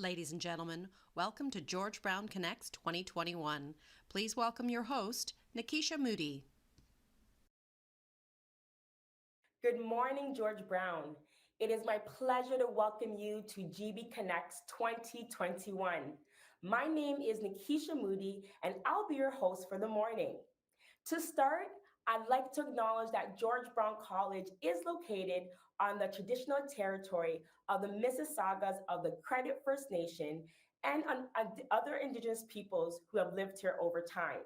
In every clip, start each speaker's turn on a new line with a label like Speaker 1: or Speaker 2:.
Speaker 1: Ladies and gentlemen, welcome to George Brown Connects 2021. Please welcome your host, Nikisha Moody.
Speaker 2: Good morning, George Brown. It is my pleasure to welcome you to GB Connects 2021. My name is Nikisha Moody, and I'll be your host for the morning. To start, I'd like to acknowledge that George Brown College is located on the traditional territory of the Mississaugas of the Credit First Nation and on other Indigenous peoples who have lived here over time.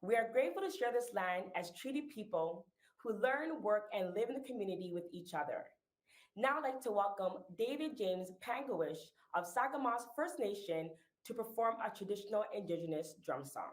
Speaker 2: We are grateful to share this land as treaty people who learn, work, and live in the community with each other. Now I'd like to welcome David James Pangawish of Sagamas First Nation to perform a traditional Indigenous drum song.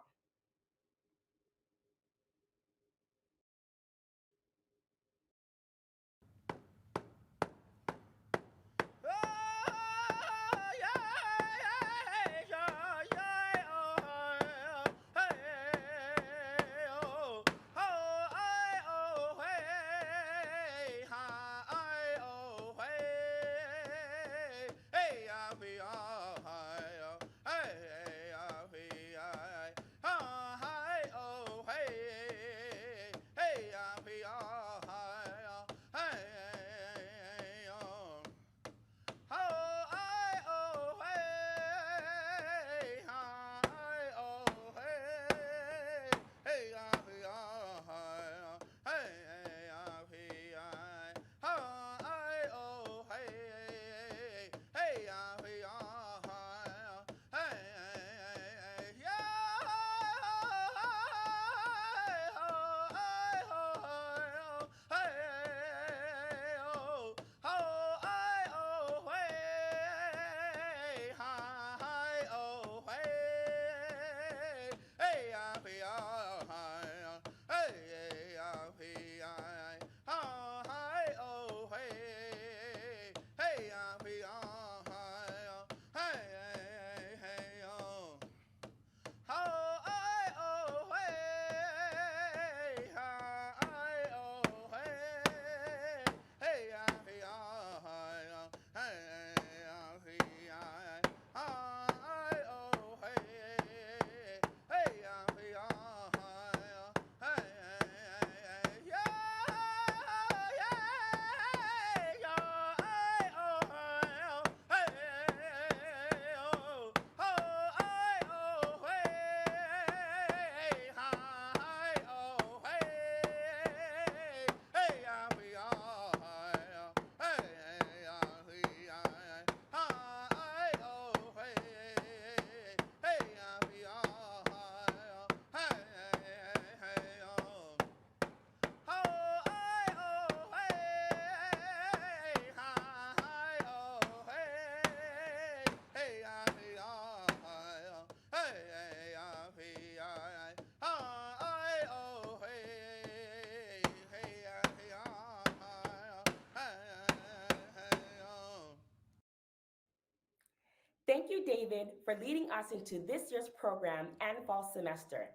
Speaker 2: Thank you, David, for leading us into this year's program and fall semester.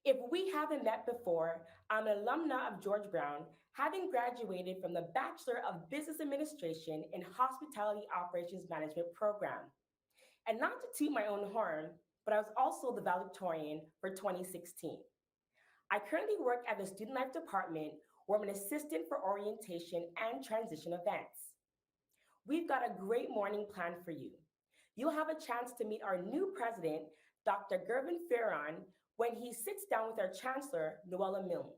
Speaker 2: If we haven't met before, I'm an alumna of George Brown, having graduated from the Bachelor of Business Administration in Hospitality Operations Management program. And not to toot my own horn, but I was also the valedictorian for 2016. I currently work at the Student Life Department, where I'm an assistant for orientation and transition events. We've got a great morning planned for you. You'll have a chance to meet our new president, Dr. Gervin Ferron, when he sits down with our chancellor, Noella Milne.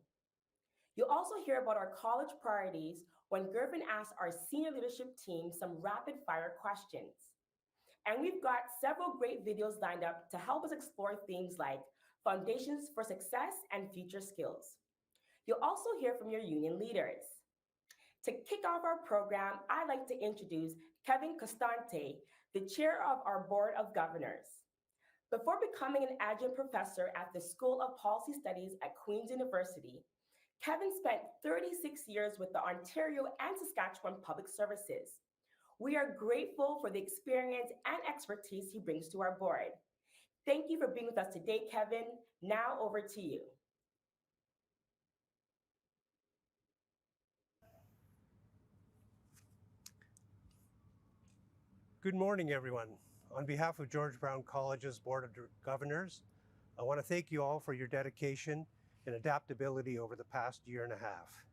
Speaker 2: You'll also hear about our college priorities when Gervin asks our senior leadership team some rapid fire questions. And we've got several great videos lined up to help us explore themes like foundations for success and future skills. You'll also hear from your union leaders. To kick off our program, I'd like to introduce Kevin Costante, the chair of our Board of Governors. Before becoming an adjunct professor at the School of Policy Studies at Queen's University, Kevin spent 36 years with the Ontario and Saskatchewan Public Services. We are grateful for the experience and expertise he brings to our board. Thank you for being with us today, Kevin. Now over to you.
Speaker 3: Good morning, everyone. On behalf of George Brown College's Board of Governors, I want to thank you all for your dedication and adaptability over the past year and a half.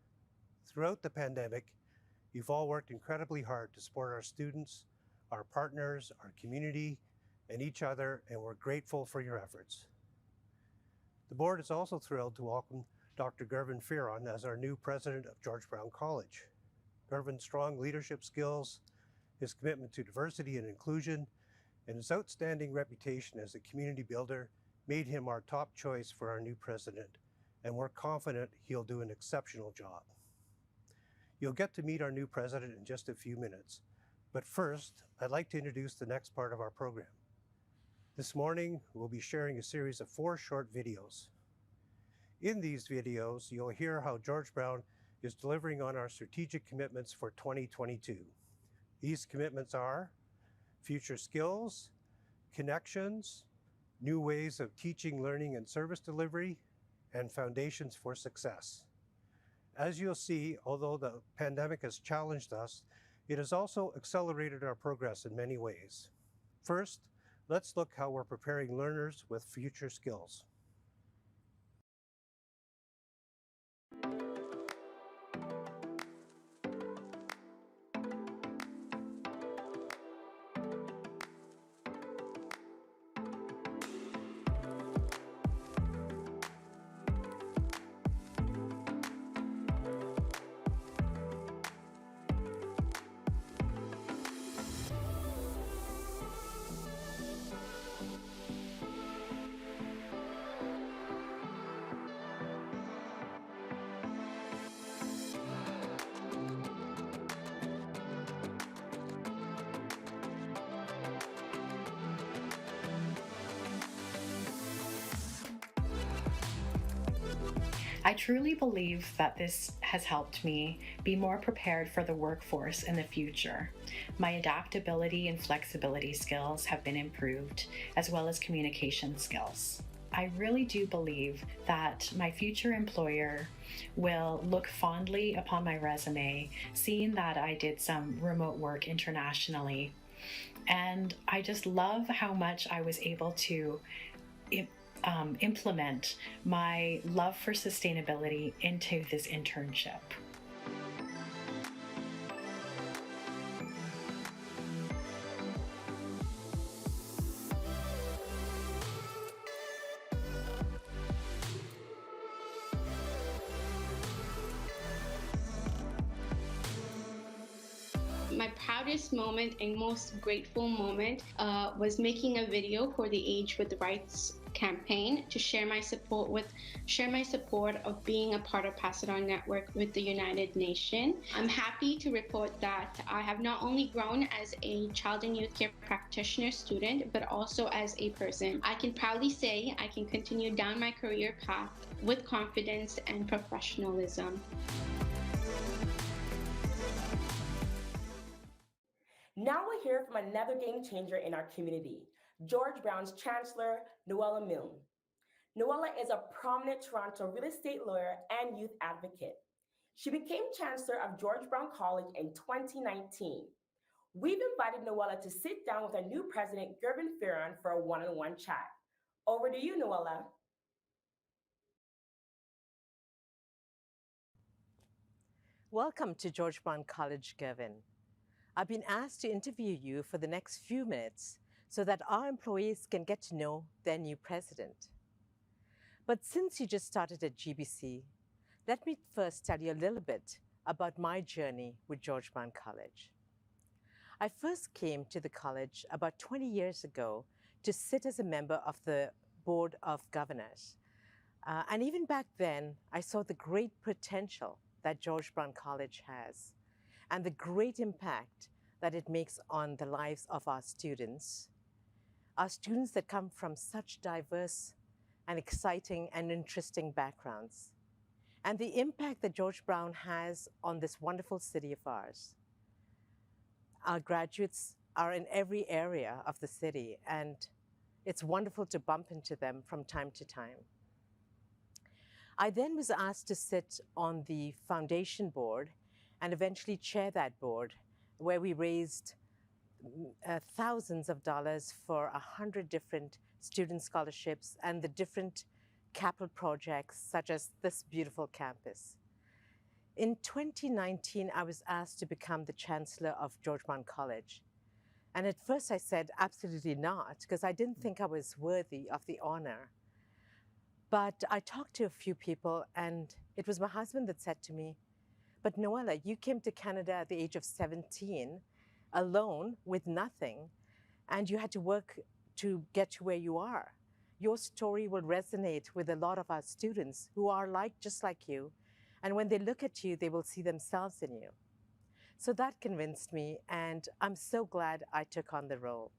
Speaker 3: Throughout the pandemic, you've all worked incredibly hard to support our students, our partners, our community, and each other, and we're grateful for your efforts. The board is also thrilled to welcome Dr. Gervin Ferron as our new president of George Brown College. Gervin's strong leadership skills, his commitment to diversity and inclusion, and his outstanding reputation as a community builder made him our top choice for our new president, and we're confident he'll do an exceptional job. You'll get to meet our new president in just a few minutes, but first, I'd like to introduce the next part of our program. This morning, we'll be sharing a series of 4 short videos. In these videos, you'll hear how George Brown is delivering on our strategic commitments for 2022. These commitments are future skills, connections, new ways of teaching, learning, and service delivery, and foundations for success. As you'll see, although the pandemic has challenged us, it has also accelerated our progress in many ways. First, let's look how we're preparing learners with future skills.
Speaker 4: I truly believe that this has helped me be more prepared for the workforce in the future. My adaptability and flexibility skills have been improved, as well as communication skills. I really do believe that my future employer will look fondly upon my resume, seeing that I did some remote work internationally. And I just love how much I was able to implement my love for sustainability into this internship.
Speaker 5: My proudest moment and most grateful moment was making a video for the Age with Rights campaign to share my support of being a part of Pass It On Network with the United Nations. I'm happy to report that I have not only grown as a child and youth care practitioner student, but also as a person. I can proudly say I can continue down my career path with confidence and professionalism.
Speaker 2: Now we'll hear from from another game changer in our community, George Brown's Chancellor, Noella Milne. Noella is a prominent Toronto real estate lawyer and youth advocate. She became Chancellor of George Brown College in 2019. We've invited Noella to sit down with our new president, Gervin Ferron, for a one-on-one chat. Over to you, Noella.
Speaker 6: Welcome to George Brown College, Gervin. I've been asked to interview you for the next few minutes so that our employees can get to know their new president. But since you just started at GBC, let me first tell you a little bit about my journey with George Brown College. I first came to the college about 20 years ago to sit as a member of the Board of Governors. And even back then, I saw the great potential that George Brown College has and the great impact that it makes on the lives of our students that come from such diverse and exciting and interesting backgrounds, and the impact that George Brown has on this wonderful city of ours. Our graduates are in every area of the city, and it's wonderful to bump into them from time to time. I then was asked to sit on the foundation board and eventually chair that board, where we raised thousands of dollars for 100 different student scholarships and the different capital projects, such as this beautiful campus. In 2019, I was asked to become the Chancellor of George Brown College. And at first I said absolutely not, because I didn't think I was worthy of the honor. But I talked to a few people, and it was my husband that said to me, "But Noella, you came to Canada at the age of 17, alone, with nothing, and you had to work to get to where you are. Your story will resonate with a lot of our students who are just like you, and when they look at you, they will see themselves in you." So that convinced me, and I'm so glad I took on the role.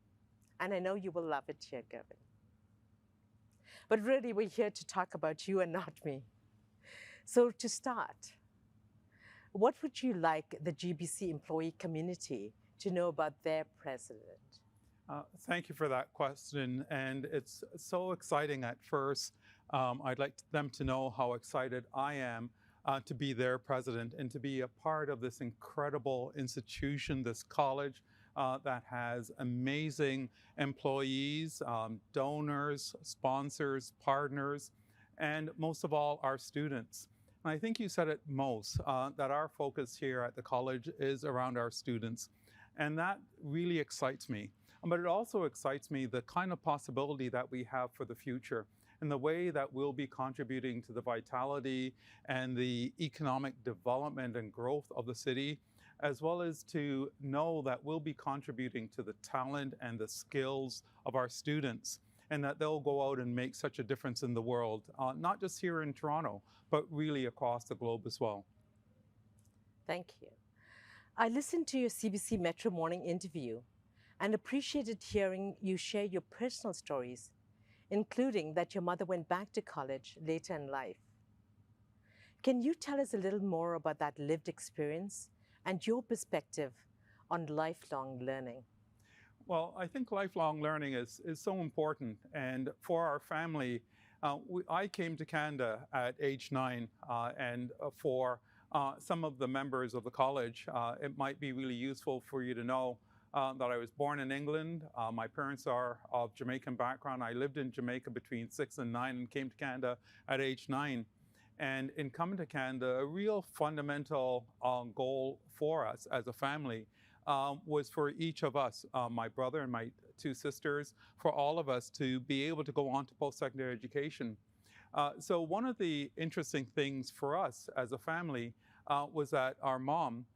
Speaker 6: And I know you will love it here, Gervin. But really, we're here to talk about you and not me. So to start, what would you like the GBC employee community to know about their president?
Speaker 7: Thank you for that question. And it's so exciting at first. I'd like them to know how excited I am to be their president and to be a part of this incredible institution, this college that has amazing employees, donors, sponsors, partners, and most of all, our students. And I think you said it most, that our focus here at the college is around our students. And that really excites me. But it also excites me the kind of possibility that we have for the future and the way that we'll be contributing to the vitality and the economic development and growth of the city, as well as to know that we'll be contributing to the talent and the skills of our students, and that they'll go out and make such a difference in the world, not just here in Toronto, but really across the globe as well.
Speaker 6: Thank you. I listened to your CBC Metro Morning interview and appreciated hearing you share your personal stories, including that your mother went back to college later in life. Can you tell us a little more about that lived experience and your perspective on lifelong learning?
Speaker 7: Well, I think lifelong learning is so important. And for our family, I came to Canada at age 9, and for some of the members of the college, it might be really useful for you to know that I was born in England. My parents are of Jamaican background. I lived in Jamaica between 6 and 9 and came to Canada at age 9. And in coming to Canada, a real fundamental goal for us as a family was for each of us, my brother and my 2 sisters, for all of us to be able to go on to post-secondary education. So one of the interesting things for us as a family was that our mom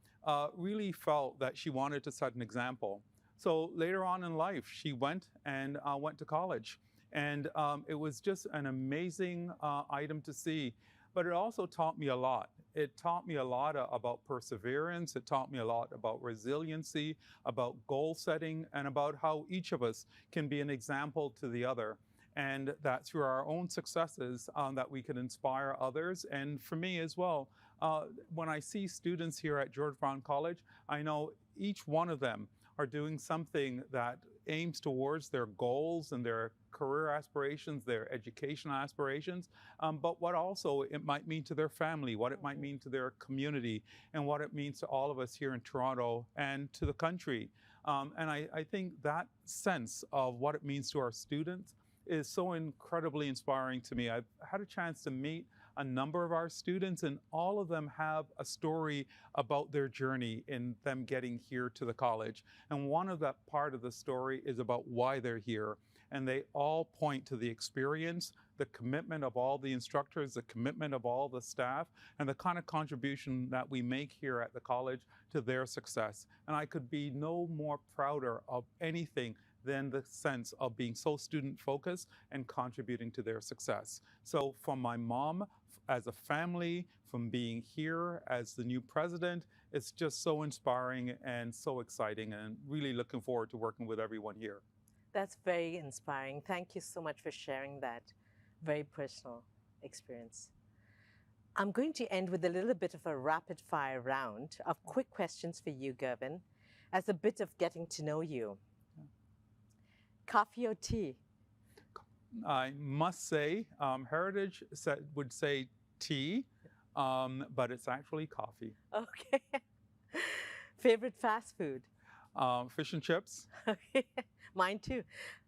Speaker 7: really felt that she wanted to set an example. So later on in life, she went to college. And it was just an amazing item to see. But it also taught me a lot. It taught me a lot about perseverance. It taught me a lot about resiliency, about goal setting, and about how each of us can be an example to the other. And that through our own successes, that we can inspire others. And for me as well, when I see students here at George Brown College, I know each one of them are doing something that aims towards their goals and their career aspirations, their educational aspirations, but what also it might mean to their family, what it might mean to their community, and what it means to all of us here in Toronto and to the country. And I think that sense of what it means to our students is so incredibly inspiring to me. I've had a chance to meet a number of our students, and all of them have a story about their journey in them getting here to the college. And one of that part of the story is about why they're here. And they all point to the experience, the commitment of all the instructors, the commitment of all the staff, and the kind of contribution that we make here at the college to their success. And I could be no more prouder of anything than the sense of being so student focused and contributing to their success. So from my mom, as a family, from being here as the new president, it's just so inspiring and so exciting, and really looking forward to working with everyone here.
Speaker 6: That's very inspiring. Thank you so much for sharing that very personal experience. I'm going to end with a little bit of a rapid fire round of quick questions for you, Gervin, as a bit of getting to know you. Coffee or tea?
Speaker 7: I must say, Heritage would say tea, but it's actually coffee.
Speaker 6: Okay. Favorite fast food?
Speaker 7: Fish and chips.
Speaker 6: Okay. Mine too.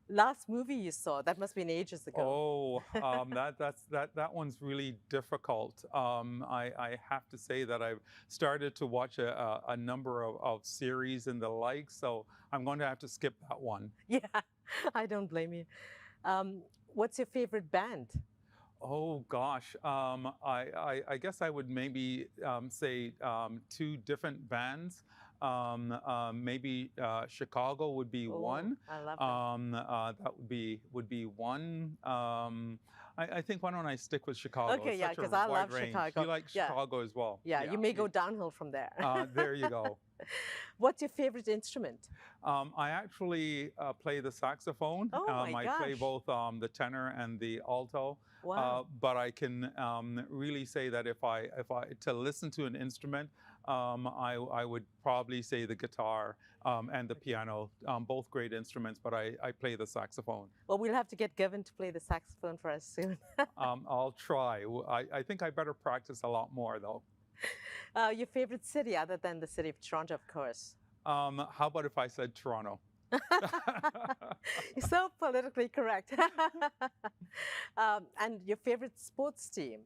Speaker 6: Last movie you saw? That must have been ages ago.
Speaker 7: Oh, that one's really difficult. I have to say that I've started to watch a number of series and the like, so I'm going to have to skip that one.
Speaker 6: Yeah, I don't blame you. What's your favorite band?
Speaker 7: Oh gosh, I guess I would maybe say two different bands. Maybe Chicago would be one.
Speaker 6: I love
Speaker 7: that would be one. I think why don't I stick with Chicago?
Speaker 6: Okay,
Speaker 7: It's
Speaker 6: yeah,
Speaker 7: such a
Speaker 6: 'cause I
Speaker 7: wide
Speaker 6: love
Speaker 7: range.
Speaker 6: Chicago.
Speaker 7: You like
Speaker 6: Yeah.
Speaker 7: Chicago as well?
Speaker 6: Yeah, you may go downhill from there.
Speaker 7: There you go.
Speaker 6: What's your favorite instrument?
Speaker 7: I actually play the saxophone.
Speaker 6: Oh my
Speaker 7: I play
Speaker 6: gosh.
Speaker 7: both the tenor and the alto.
Speaker 6: Wow.
Speaker 7: But I can really say that if I to listen to an instrument, I would probably say the guitar and the piano, both great instruments. But I play the saxophone.
Speaker 6: Well, we'll have to get Gavin to play the saxophone for us soon.
Speaker 7: I'll try. I think I better practice a lot more though.
Speaker 6: Your favorite city, other than the city of Toronto, of course.
Speaker 7: How about if I said Toronto?
Speaker 6: You're so politically correct. And your favorite sports team?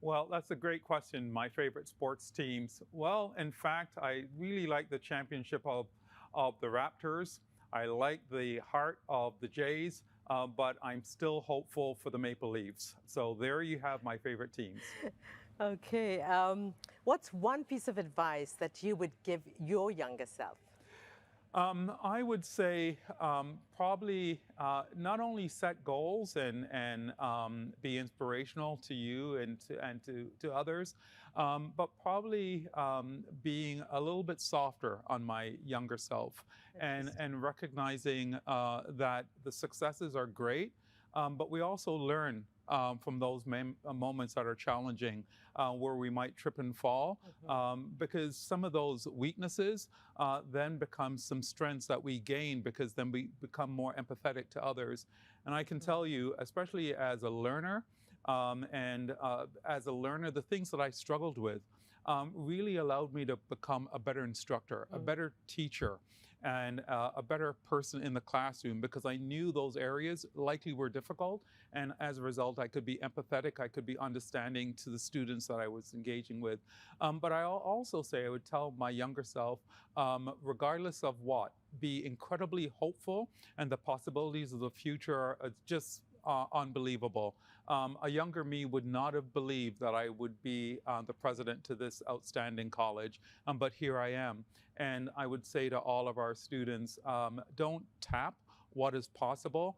Speaker 7: Well, that's a great question. My favorite sports teams. Well, in fact, I really like the championship of the Raptors. I like the heart of the Jays, but I'm still hopeful for the Maple Leafs. So there you have my favorite teams.
Speaker 6: Okay. What's one piece of advice that you would give your younger self?
Speaker 7: I would say probably not only set goals and be inspirational to you and to others, but probably being a little bit softer on my younger self and recognizing that the successes are great, but we also learn from those moments that are challenging, where we might trip and fall, because some of those weaknesses then become some strengths that we gain, because then we become more empathetic to others. And I can tell you, especially as a learner, the things that I struggled with really allowed me to become a better instructor, a better teacher, and a better person in the classroom, because I knew those areas likely were difficult, and as a result I could be empathetic, I could be understanding to the students that I was engaging with. But I also say I would tell my younger self, regardless of what, be incredibly hopeful, and the possibilities of the future are just unbelievable. A younger me would not have believed that I would be the president to this outstanding college, but here I am. And I would say to all of our students, don't tap what is possible,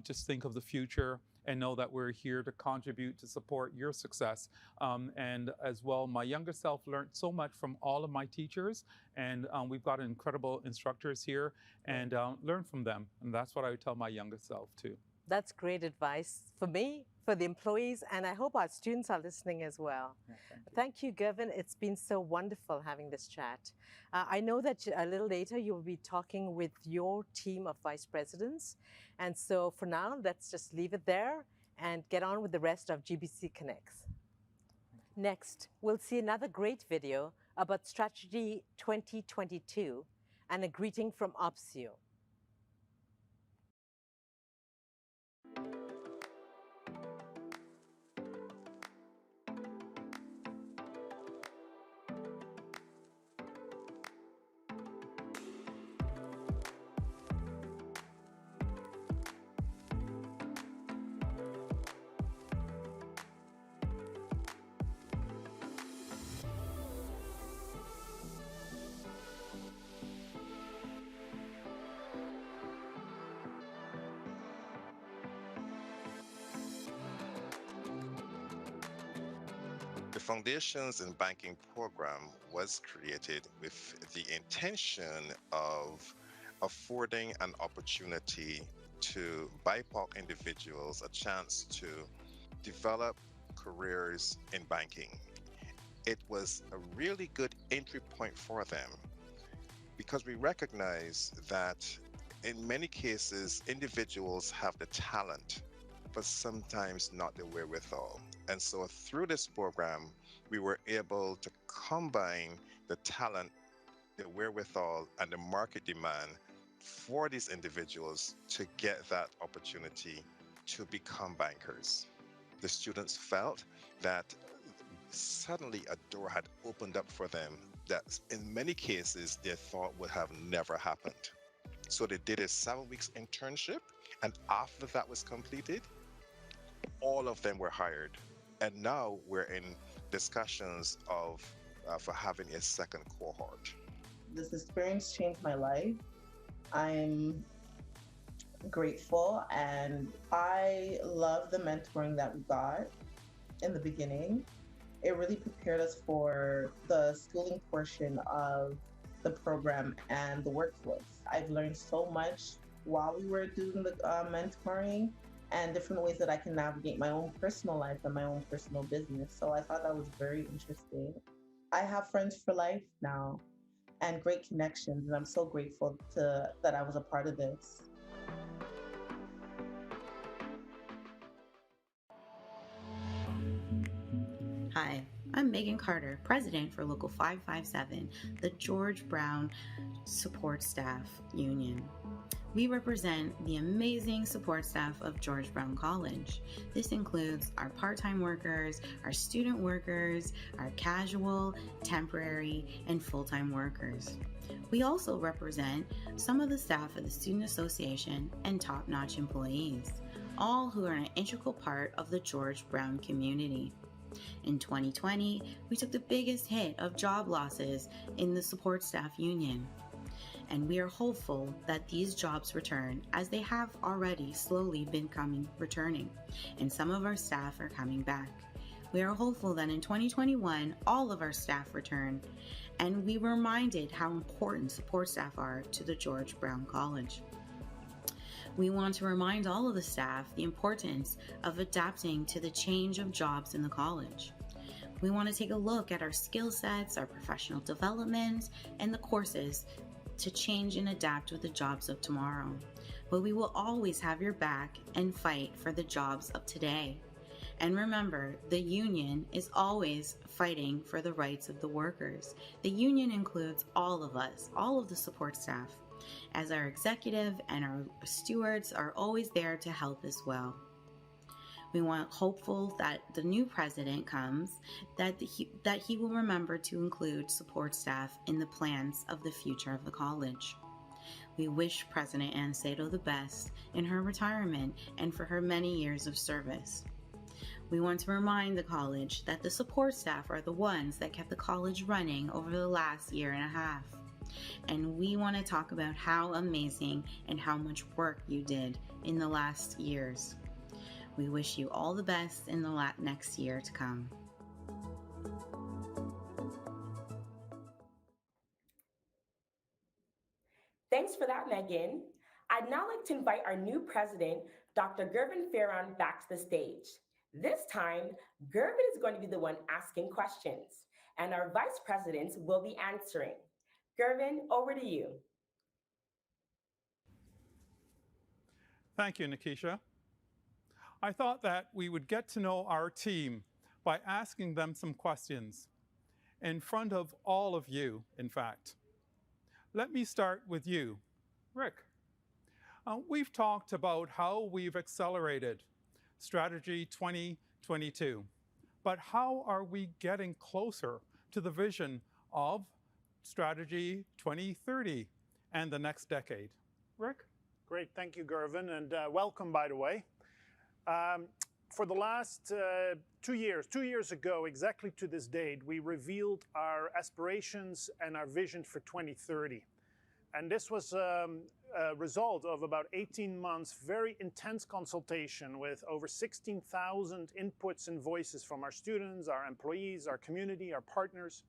Speaker 7: just think of the future and know that we're here to contribute to support your success. And as well, my younger self learned so much from all of my teachers, and we've got incredible instructors here, and learn from them. And that's what I would tell my younger self too.
Speaker 6: That's great advice for me, for the employees, and I hope our students are listening as well.
Speaker 7: Yeah,
Speaker 6: Thank you, Gavin. It's been so wonderful having this chat. I know that a little later you'll be talking with your team of vice presidents. And so for now, let's just leave it there and get on with the rest of GBC Connects. Next, we'll see another great video about Strategy 2022 and a greeting from OPSEO.
Speaker 8: The Foundations in Banking program was created with the intention of affording an opportunity to BIPOC individuals a chance to develop careers in banking. It was a really good entry point for them because we recognize that in many cases, individuals have the talent, but sometimes not the wherewithal. And so through this program, we were able to combine the talent, the wherewithal, and the market demand for these individuals to get that opportunity to become bankers. The students felt that suddenly a door had opened up for them that in many cases they thought would have never happened. So they did a 7 weeks internship, and after that was completed, all of them were hired. And now we're in discussions of for having a second cohort.
Speaker 9: This experience changed my life. I'm grateful, and I love the mentoring that we got in the beginning. It really prepared us for the schooling portion of the program and the workforce. I've learned so much while we were doing the mentoring, and different ways that I can navigate my own personal life and my own personal business. So I thought that was very interesting. I have friends for life now and great connections, and I'm so grateful that I was a part of this.
Speaker 10: Hi, I'm Megan Carter, President for Local 557, the George Brown Support Staff Union. We represent the amazing support staff of George Brown College. This includes our part-time workers, our student workers, our casual, temporary, and full-time workers. We also represent some of the staff of the Student Association and top-notch employees, all who are an integral part of the George Brown community. In 2020, we took the biggest hit of job losses in the support staff union. And we are hopeful that these jobs return, as they have already slowly been returning, and some of our staff are coming back. We are hopeful that in 2021, all of our staff return, and we were reminded how important support staff are to the George Brown College. We want to remind all of the staff the importance of adapting to the change of jobs in the college. We want to take a look at our skill sets, our professional development, and the courses to change and adapt with the jobs of tomorrow. But we will always have your back and fight for the jobs of today. And remember, the union is always fighting for the rights of the workers. The union includes all of us, all of the support staff, as our executive and our stewards are always there to help as well. We want hopeful that the new president comes, that he will remember to include support staff in the plans of the future of the college. We wish President Ancedo the best in her retirement and for her many years of service. We want to remind the college that the support staff are the ones that kept the college running over the last year and a half. And we want to talk about how amazing and how much work you did in the last years. We wish you all the best in the next year to come.
Speaker 2: Thanks for that, Megan. I'd now like to invite our new president, Dr. Gervin Farron, back to the stage. This time, Gervin is going to be the one asking questions, and our vice presidents will be answering. Gervin, over to you.
Speaker 7: Thank you, Nikisha. I thought that we would get to know our team by asking them some questions in front of all of you, in fact. Let me start with you, Rick. We've talked about how we've accelerated Strategy 2022, but how are we getting closer to the vision of Strategy 2030 and the next decade? Rick?
Speaker 11: Great, thank you, Gervin, and welcome, by the way. For the last 2 years ago, exactly to this date, we revealed our aspirations and our vision for 2030. And this was a result of about 18 months, very intense consultation with over 16,000 inputs and voices from our students, our employees, our community, our partners,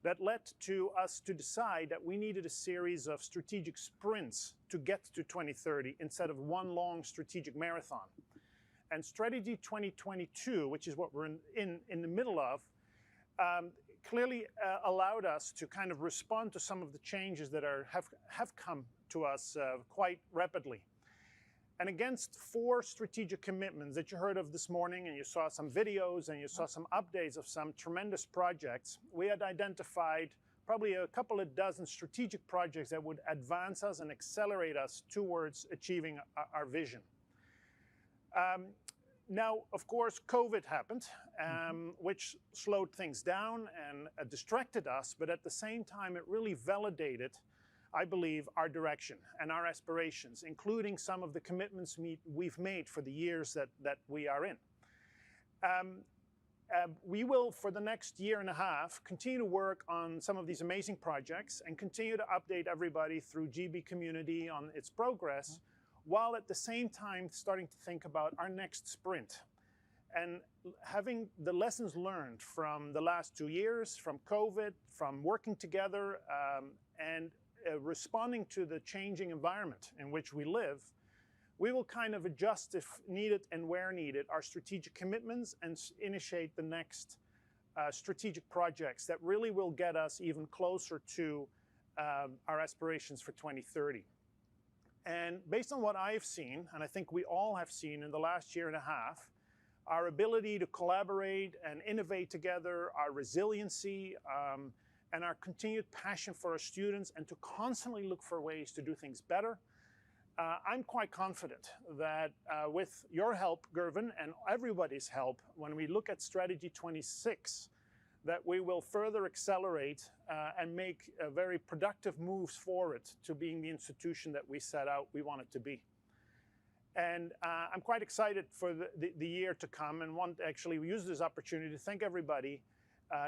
Speaker 11: that led to us to decide that we needed a series of strategic sprints to get to 2030 instead of one long strategic marathon. And Strategy 2022, which is what we're in the middle of, clearly allowed us to kind of respond to some of the changes that have come to us quite rapidly. And against 4 strategic commitments that you heard of this morning, and you saw some videos and you saw some updates of some tremendous projects, we had identified probably a couple of dozen strategic projects that would advance us and accelerate us towards achieving our vision. Now, of course, COVID happened, which slowed things down and distracted us, but at the same time, it really validated, I believe, our direction and our aspirations, including some of the commitments we've made for the years that we are in. We will, for the next year and a half, continue to work on some of these amazing projects and continue to update everybody through GB Community on its progress, while at the same time starting to think about our next sprint. And having the lessons learned from the last 2 years, from COVID, from working together, and responding to the changing environment in which we live, we will kind of adjust, if needed and where needed, our strategic commitments and initiate the next strategic projects that really will get us even closer to our aspirations for 2030. And based on what I've seen, and I think we all have seen in the last year and a half, our ability to collaborate and innovate together, our resiliency, and our continued passion for our students, and to constantly look for ways to do things better, I'm quite confident that with your help, Gervin, and everybody's help, when we look at Strategy 26, that we will further accelerate and make very productive moves forward to being the institution that we set out we want it to be. And I'm quite excited for the year to come, and want to actually use this opportunity to thank everybody,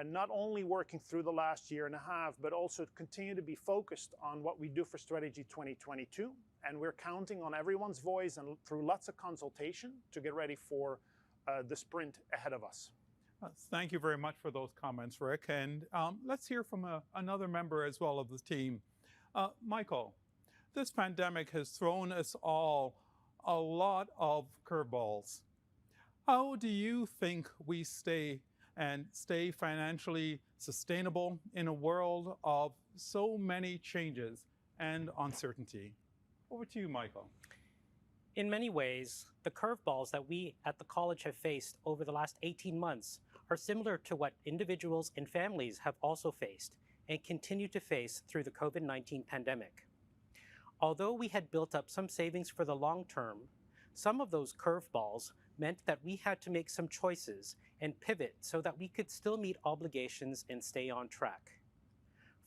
Speaker 11: not only working through the last year and a half, but also continue to be focused on what we do for Strategy 2022. And we're counting on everyone's voice and through lots of consultation to get ready for the sprint ahead of us.
Speaker 7: Thank you very much for those comments, Rick. And let's hear from another member as well of the team. Michael, this pandemic has thrown us all a lot of curveballs. How do you think we stay financially sustainable in a world of so many changes and uncertainty? Over to you, Michael.
Speaker 12: In many ways, the curveballs that we at the college have faced over the last 18 months are similar to what individuals and families have also faced and continue to face through the COVID-19 pandemic. Although we had built up some savings for the long term, some of those curveballs meant that we had to make some choices and pivot so that we could still meet obligations and stay on track.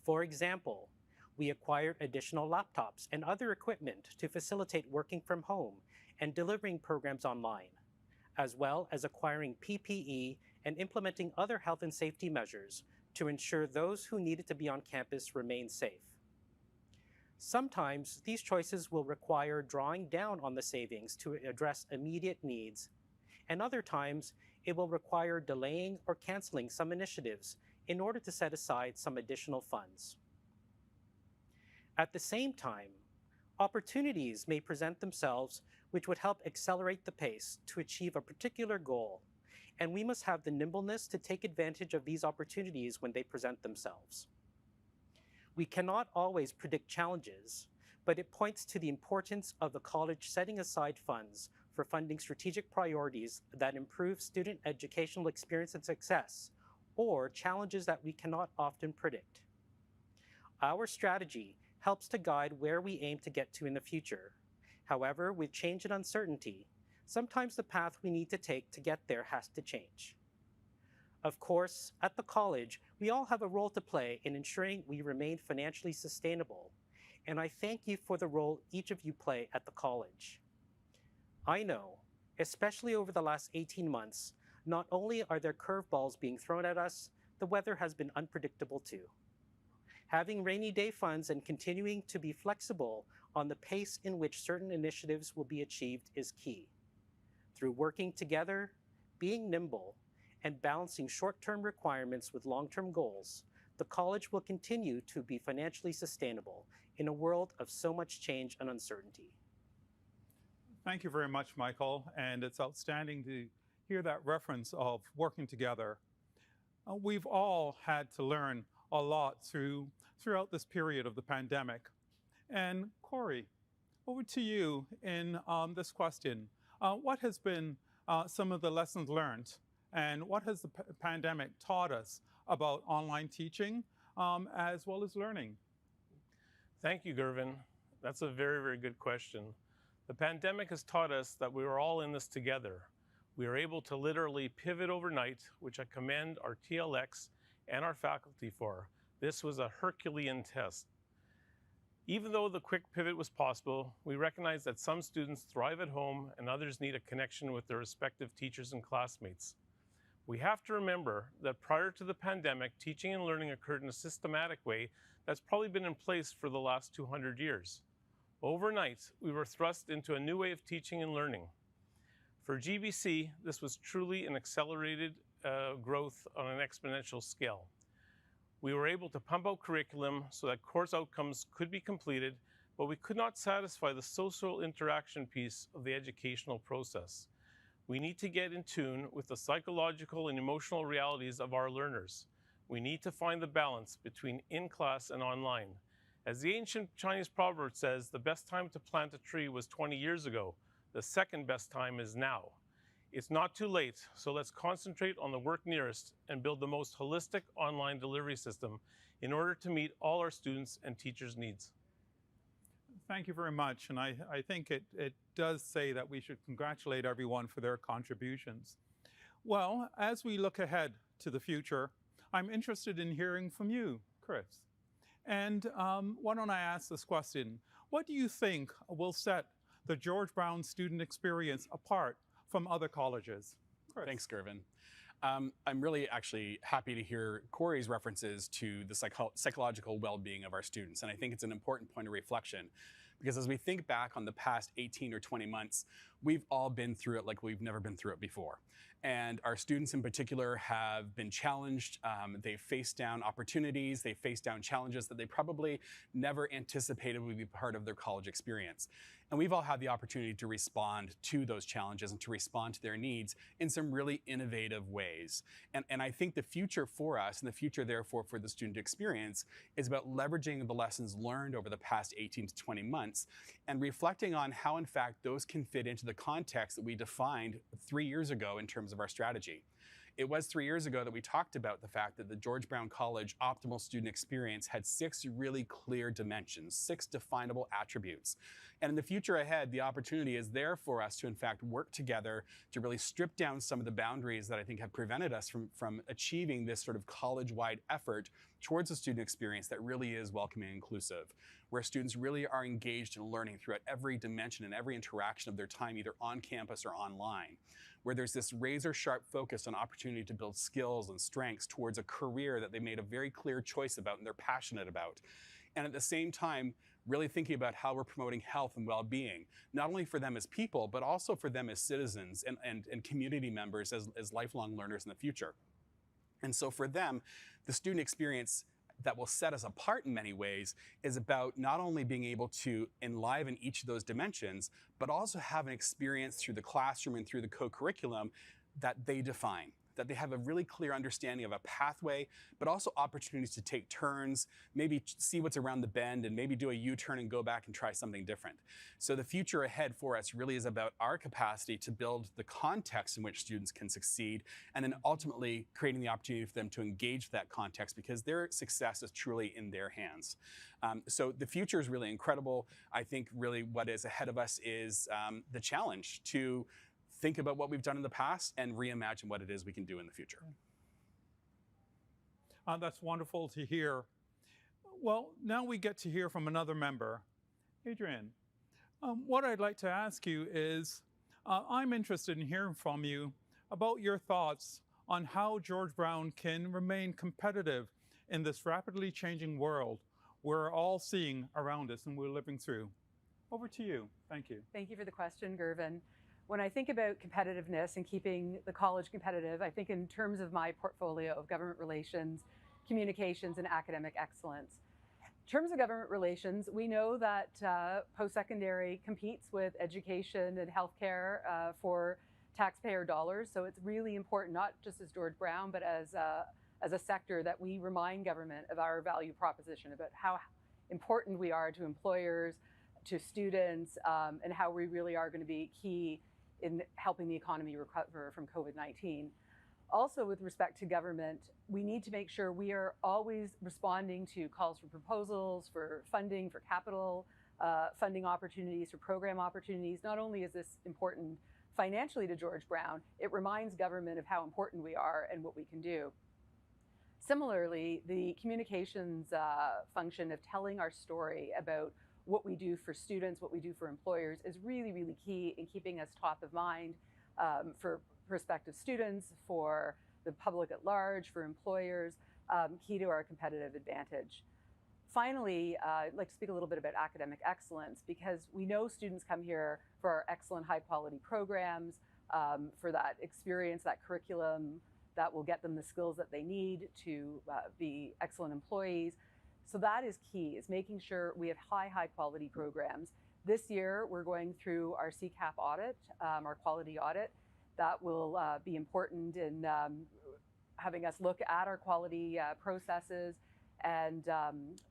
Speaker 12: For example, we acquired additional laptops and other equipment to facilitate working from home and delivering programs online, as well as acquiring PPE and implementing other health and safety measures to ensure those who needed to be on campus remain safe. Sometimes these choices will require drawing down on the savings to address immediate needs, and other times it will require delaying or canceling some initiatives in order to set aside some additional funds. At the same time, Opportunities may present themselves which would help accelerate the pace to achieve a particular goal, and we must have the nimbleness to take advantage of these opportunities when they present themselves. We cannot always predict challenges, but it points to the importance of the college setting aside funds for funding strategic priorities that improve student educational experience and success, or challenges that we cannot often predict. Our strategy helps to guide where we aim to get to in the future. However, with change and uncertainty, sometimes the path we need to take to get there has to change. Of course, at the college, we all have a role to play in ensuring we remain financially sustainable, and I thank you for the role each of you play at the college. I know, especially over the last 18 months, not only are there curveballs being thrown at us, the weather has been unpredictable too. Having rainy day funds and continuing to be flexible on the pace in which certain initiatives will be achieved is key. Through working together, being nimble, and balancing short-term requirements with long-term goals, the college will continue to be financially sustainable in a world of so much change and uncertainty.
Speaker 7: Thank you very much, Michael, and it's outstanding to hear that reference of working together. We've all had to learn a lot throughout this period of the pandemic. And Corey, over to you in this question. What has been some of the lessons learned, and what has the pandemic taught us about online teaching as well as learning?
Speaker 13: Thank you, Gervin. That's a very, very good question. The pandemic has taught us that we are all in this together. We are able to literally pivot overnight, which I commend our TLX and our faculty for. This was a Herculean test. Even though the quick pivot was possible, we recognize that some students thrive at home and others need a connection with their respective teachers and classmates. We have to remember that prior to the pandemic, teaching and learning occurred in a systematic way that's probably been in place for the last 200 years. Overnight, we were thrust into a new way of teaching and learning. For GBC, this was truly an accelerated growth on an exponential scale. We were able to pump out curriculum so that course outcomes could be completed, but we could not satisfy the social interaction piece of the educational process. We need to get in tune with the psychological and emotional realities of our learners. We need to find the balance between in-class and online. As the ancient Chinese proverb says, the best time to plant a tree was 20 years ago. The second best time is now. It's not too late, so let's concentrate on the work nearest and build the most holistic online delivery system in order to meet all our students' and teachers' needs.
Speaker 7: Thank you very much, and I think it does say that we should congratulate everyone for their contributions. Well, as we look ahead to the future, I'm interested in hearing from you, Chris. And why don't I ask this question? What do you think will set the George Brown student experience apart from other colleges? Chris.
Speaker 14: Thanks, Gervin. I'm really actually happy to hear Corey's references to the psychological well-being of our students. And I think it's an important point of reflection, because as we think back on the past 18 or 20 months, we've all been through it like we've never been through it before. And our students in particular have been challenged. They've faced down opportunities. They've faced down challenges that they probably never anticipated would be part of their college experience. And we've all had the opportunity to respond to those challenges and to respond to their needs in some really innovative ways. And I think the future for us, and the future therefore for the student experience, is about leveraging the lessons learned over the past 18 to 20 months and reflecting on how in fact those can fit into the context that we defined 3 years ago in terms of our strategy. It was 3 years ago that we talked about the fact that the George Brown College optimal student experience had 6 really clear dimensions, 6 definable attributes. And in the future ahead, the opportunity is there for us to in fact work together to really strip down some of the boundaries that I think have prevented us from achieving this sort of college-wide effort towards a student experience that really is welcoming and inclusive, where students really are engaged in learning throughout every dimension and every interaction of their time, either on campus or online, where there's this razor-sharp focus on opportunity to build skills and strengths towards a career that they made a very clear choice about and they're passionate about. And at the same time, really thinking about how we're promoting health and well-being, not only for them as people, but also for them as citizens and community members as lifelong learners in the future. And so for them, the student experience that will set us apart in many ways is about not only being able to enliven each of those dimensions, but also have an experience through the classroom and through the co-curriculum that they define, that they have a really clear understanding of a pathway, but also opportunities to take turns, maybe see what's around the bend and maybe do a U-turn and go back and try something different. So the future ahead for us really is about our capacity to build the context in which students can succeed, and then ultimately creating the opportunity for them to engage that context because their success is truly in their hands. So the future is really incredible. I think really what is ahead of us is the challenge to think about what we've done in the past and reimagine what it is we can do in the future.
Speaker 7: That's wonderful to hear. Well, now we get to hear from another member. Adrian, what I'd like to ask you is, I'm interested in hearing from you about your thoughts on how George Brown can remain competitive in this rapidly changing world we're all seeing around us and we're living through. Over to you. Thank you.
Speaker 15: Thank you for the question, Gervin. When I think about competitiveness and keeping the college competitive, I think in terms of my portfolio of government relations, communications, and academic excellence. In terms of government relations, we know that post-secondary competes with education and healthcare for taxpayer dollars. So it's really important, not just as George Brown, but as a sector, that we remind government of our value proposition, about how important we are to employers, to students, and how we really are going to be key in helping the economy recover from COVID-19. Also, with respect to government, we need to make sure we are always responding to calls for proposals, for funding, for capital funding opportunities, for program opportunities. Not only is this important financially to George Brown, it reminds government of how important we are and what we can do. Similarly, the communications function of telling our story about what we do for students, what we do for employers is really, really key in keeping us top of mind for prospective students, for the public at large, for employers, key to our competitive advantage. Finally, I'd like to speak a little bit about academic excellence, because we know students come here for our excellent high quality programs, for that experience, that curriculum that will get them the skills that they need to be excellent employees. So that is key, is making sure we have high quality programs. This year, we're going through our CCAP audit, our quality audit. That will be important in having us look at our quality processes and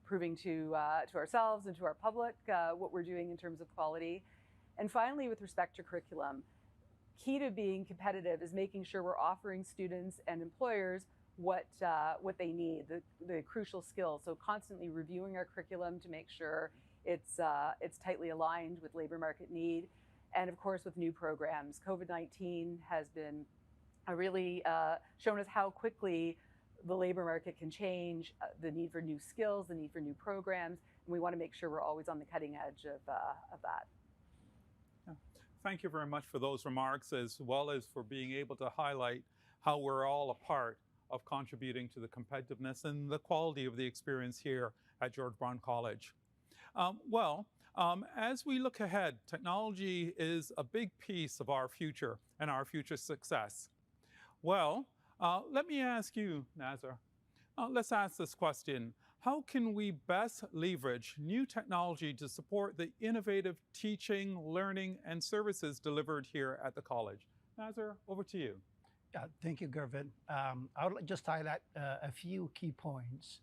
Speaker 15: proving to ourselves and to our public what we're doing in terms of quality. And finally, with respect to curriculum, key to being competitive is making sure we're offering students and employers what they need, the crucial skills. So constantly reviewing our curriculum to make sure it's tightly aligned with labor market need. And of course, with new programs. COVID-19 has been really shown us how quickly the labor market can change, the need for new skills, the need for new programs, and we want to make sure we're always on the cutting edge of that.
Speaker 7: Thank you very much for those remarks, as well as for being able to highlight how we're all a part of contributing to the competitiveness and the quality of the experience here at George Brown College. As we look ahead, technology is a big piece of our future and our future success. Well, let me ask you, Nazar, let's ask this question. How can we best leverage new technology to support the innovative teaching, learning, and services delivered here at the college? Nazar, over to you.
Speaker 16: Thank you, Gervin. I would just highlight a few key points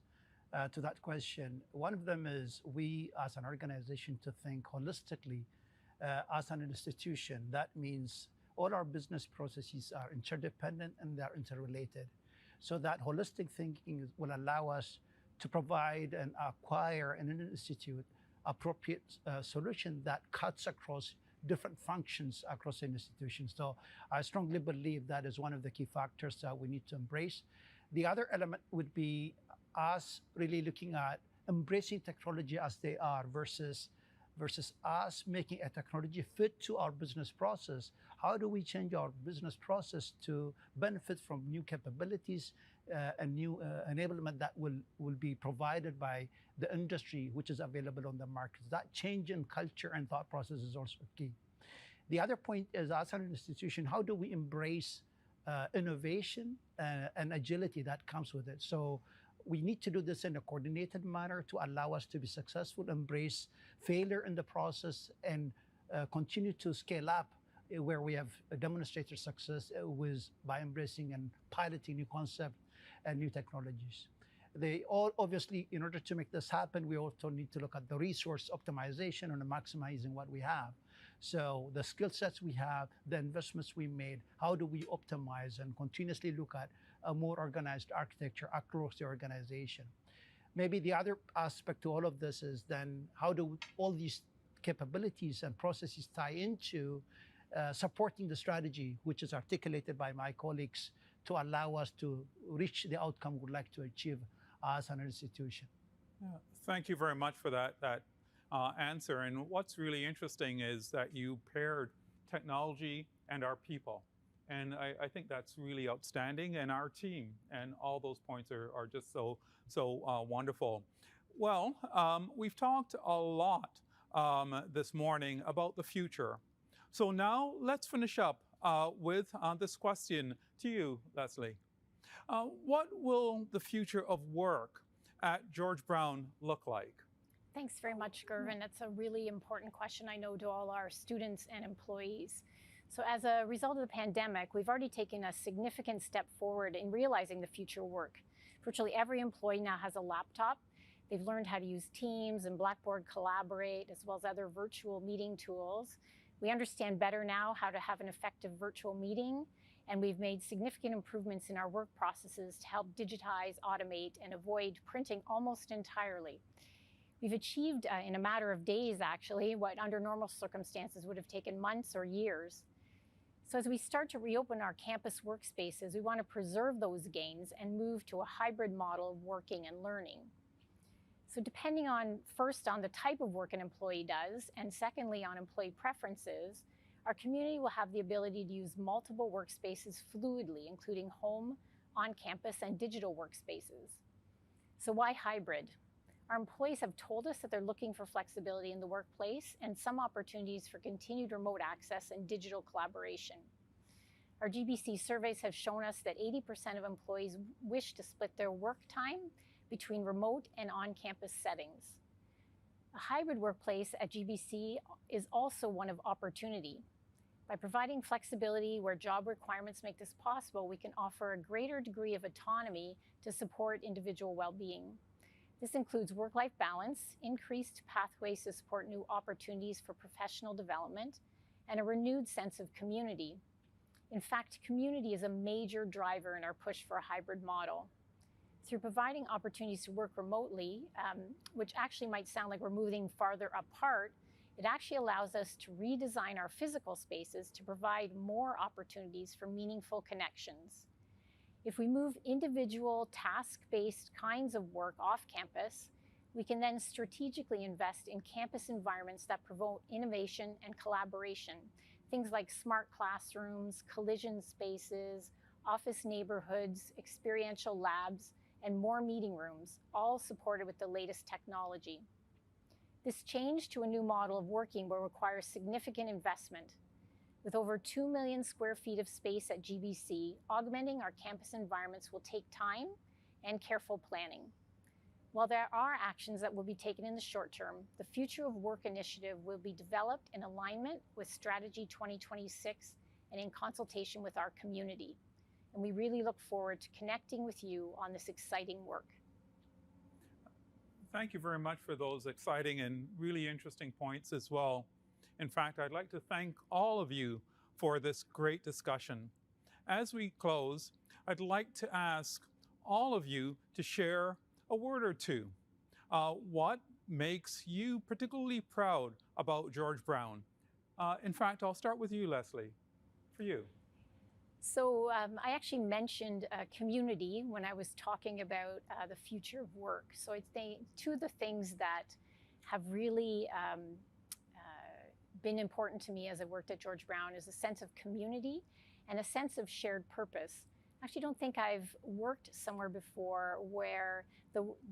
Speaker 16: to that question. One of them is we as an organization to think holistically as an institution. That means all our business processes are interdependent and they're interrelated. So that holistic thinking will allow us to provide and acquire in an institute appropriate solution that cuts across different functions across an institution. So I strongly believe that is one of the key factors that we need to embrace. The other element would be us really looking at embracing technology as they are versus us making a technology fit to our business process. How do we change our business process to benefit from new capabilities and new enablement that will be provided by the industry which is available on the market? That change in culture and thought process is also key. The other point is, as an institution, how do we embrace innovation and agility that comes with it? So we need to do this in a coordinated manner to allow us to be successful, embrace failure in the process, and continue to scale up where we have demonstrated success by embracing and piloting new concepts and new technologies. They all obviously, in order to make this happen, we also need to look at the resource optimization and maximizing what we have. So the skill sets we have, the investments we made, how do we optimize and continuously look at a more organized architecture across the organization? Maybe the other aspect to all of this is then how do all these capabilities and processes tie into supporting the strategy, which is articulated by my colleagues to allow us to reach the outcome we'd like to achieve as an institution.
Speaker 7: Yeah, thank you very much for that answer. And what's really interesting is that you paired technology and our people. And I think that's really outstanding, and our team, and all those points are just so wonderful. Well, we've talked a lot this morning about the future. So now let's finish up with this question to you, Leslie. What will the future of work at George Brown look like?
Speaker 17: Thanks very much, Gervin. That's a really important question, I know, to all our students and employees. So as a result of the pandemic, we've already taken a significant step forward in realizing the future work. Virtually every employee now has a laptop. They've learned how to use Teams and Blackboard Collaborate, as well as other virtual meeting tools. We understand better now how to have an effective virtual meeting, and we've made significant improvements in our work processes to help digitize, automate, and avoid printing almost entirely. We've achieved, in a matter of days actually, what under normal circumstances would have taken months or years. So as we start to reopen our campus workspaces, we want to preserve those gains and move to a hybrid model of working and learning. So depending on, first, on the type of work an employee does, and secondly, on employee preferences, our community will have the ability to use multiple workspaces fluidly, including home, on campus, and digital workspaces. So why hybrid? Our employees have told us that they're looking for flexibility in the workplace and some opportunities for continued remote access and digital collaboration. Our GBC surveys have shown us that 80% of employees wish to split their work time between remote and on-campus settings. A hybrid workplace at GBC is also one of opportunity. By providing flexibility where job requirements make this possible, we can offer a greater degree of autonomy to support individual well-being. This includes work-life balance, increased pathways to support new opportunities for professional development, and a renewed sense of community. In fact, community is a major driver in our push for a hybrid model. Through providing opportunities to work remotely, which actually might sound like we're moving farther apart, it actually allows us to redesign our physical spaces to provide more opportunities for meaningful connections. If we move individual task-based kinds of work off campus, we can then strategically invest in campus environments that promote innovation and collaboration. Things like smart classrooms, collision spaces, office neighborhoods, experiential labs, and more meeting rooms, all supported with the latest technology. This change to a new model of working will require significant investment. With over 2 million square feet of space at GBC, augmenting our campus environments will take time and careful planning. While there are actions that will be taken in the short term, the Future of Work initiative will be developed in alignment with Strategy 2026 and in consultation with our community. And we really look forward to connecting with you on this exciting work.
Speaker 7: Thank you very much for those exciting and really interesting points as well. In fact, I'd like to thank all of you for this great discussion. As we close, I'd like to ask all of you to share a word or two. What makes you particularly proud about George Brown? In fact, I'll start with you, Leslie. For you.
Speaker 17: So I actually mentioned community when I was talking about the future of work. So I'd say two of the things that have really been important to me as I worked at George Brown is a sense of community and a sense of shared purpose. I actually don't think I've worked somewhere before where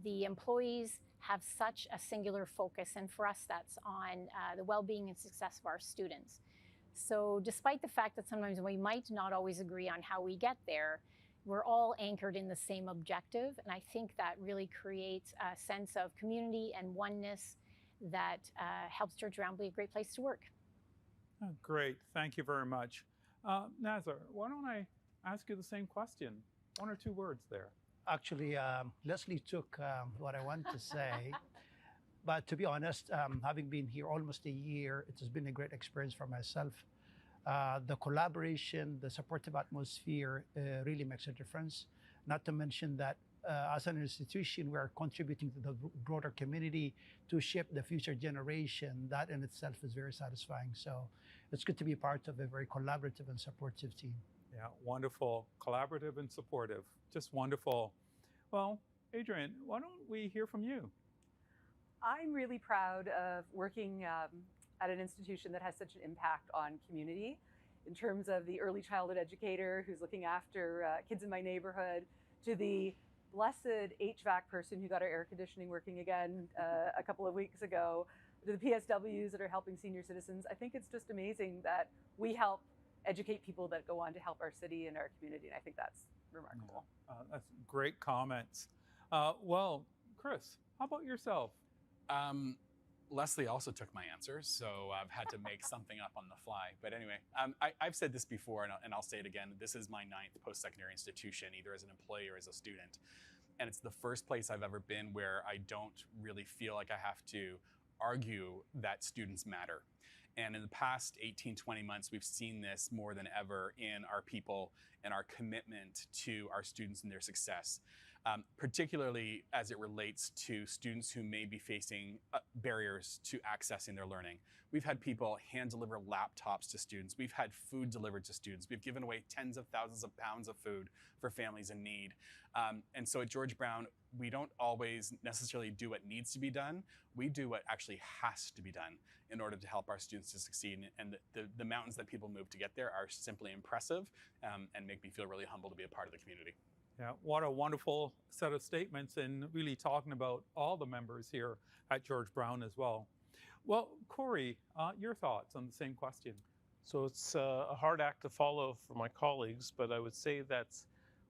Speaker 17: the employees have such a singular focus, and for us that's on the well-being and success of our students. So despite the fact that sometimes we might not always agree on how we get there, we're all anchored in the same objective. And I think that really creates a sense of community and oneness that helps George Brown be a great place to work.
Speaker 7: Oh, great, thank you very much. Nazar, why don't I ask you the same question? 1 or 2 words there.
Speaker 16: Actually, Leslie took what I wanted to say. But to be honest, having been here almost a year, it has been a great experience for myself. The collaboration, the supportive atmosphere really makes a difference. Not to mention that as an institution, we are contributing to the broader community to shape the future generation. That in itself is very satisfying. So it's good to be part of a very collaborative and supportive team.
Speaker 7: Yeah, wonderful, collaborative and supportive, just wonderful. Well, Adrian, why don't we hear from you?
Speaker 15: I'm really proud of working at an institution that has such an impact on community in terms of the early childhood educator who's looking after kids in my neighborhood, to the blessed HVAC person who got our air conditioning working again a couple of weeks ago, to the PSWs that are helping senior citizens. I think it's just amazing that we help educate people that go on to help our city and our community, and I think that's remarkable.
Speaker 7: That's great comments. Well, Chris, how about yourself?
Speaker 14: Leslie also took my answer, so I've had to make something up on the fly. But anyway, I've said this before, and I'll say it again. This is my 9th post-secondary institution, either as an employee or as a student. And it's the first place I've ever been where I don't really feel like I have to argue that students matter. And in the past 18, 20 months, we've seen this more than ever in our people and our commitment to our students and their success. Particularly as it relates to students who may be facing barriers to accessing their learning. We've had people hand deliver laptops to students. We've had food delivered to students. We've given away tens of thousands of pounds of food for families in need. And so at George Brown, we don't always necessarily do what needs to be done. We do what actually has to be done in order to help our students to succeed. And the mountains that people move to get there are simply impressive and make me feel really humble to be a part of the community.
Speaker 7: Yeah, what a wonderful set of statements, and really talking about all the members here at George Brown as well. Well, Corey, your thoughts on the same question?
Speaker 13: So it's a hard act to follow for my colleagues, but I would say that's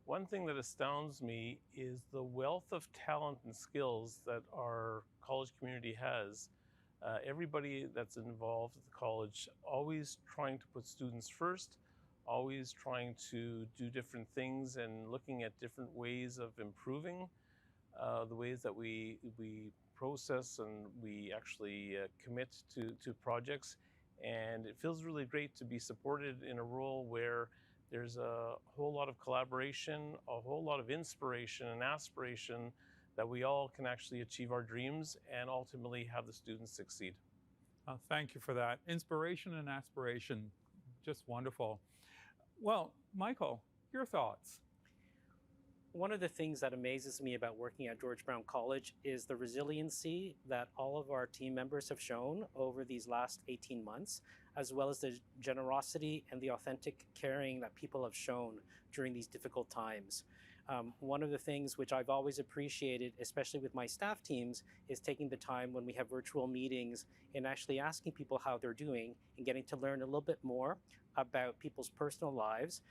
Speaker 13: one thing that astounds me is the wealth of talent and skills that our college community has. Everybody that's involved at the college always trying to put students first, always trying to do different things and looking at different ways of improving the ways that we process and we actually commit to projects. And it feels really great to be supported in a role where there's a whole lot of collaboration, a whole lot of inspiration and aspiration that we all can actually achieve our dreams and ultimately have the students succeed.
Speaker 7: Thank you for that. Inspiration and aspiration, just wonderful. Well, Michael, your thoughts?
Speaker 12: One of the things that amazes me about working at George Brown College is the resiliency that all of our team members have shown over these last 18 months, as well as the generosity and the authentic caring that people have shown during these difficult times. One of the things which I've always appreciated, especially with my staff teams, is taking the time when we have virtual meetings and actually asking people how they're doing and getting to learn a little bit more about people's personal lives,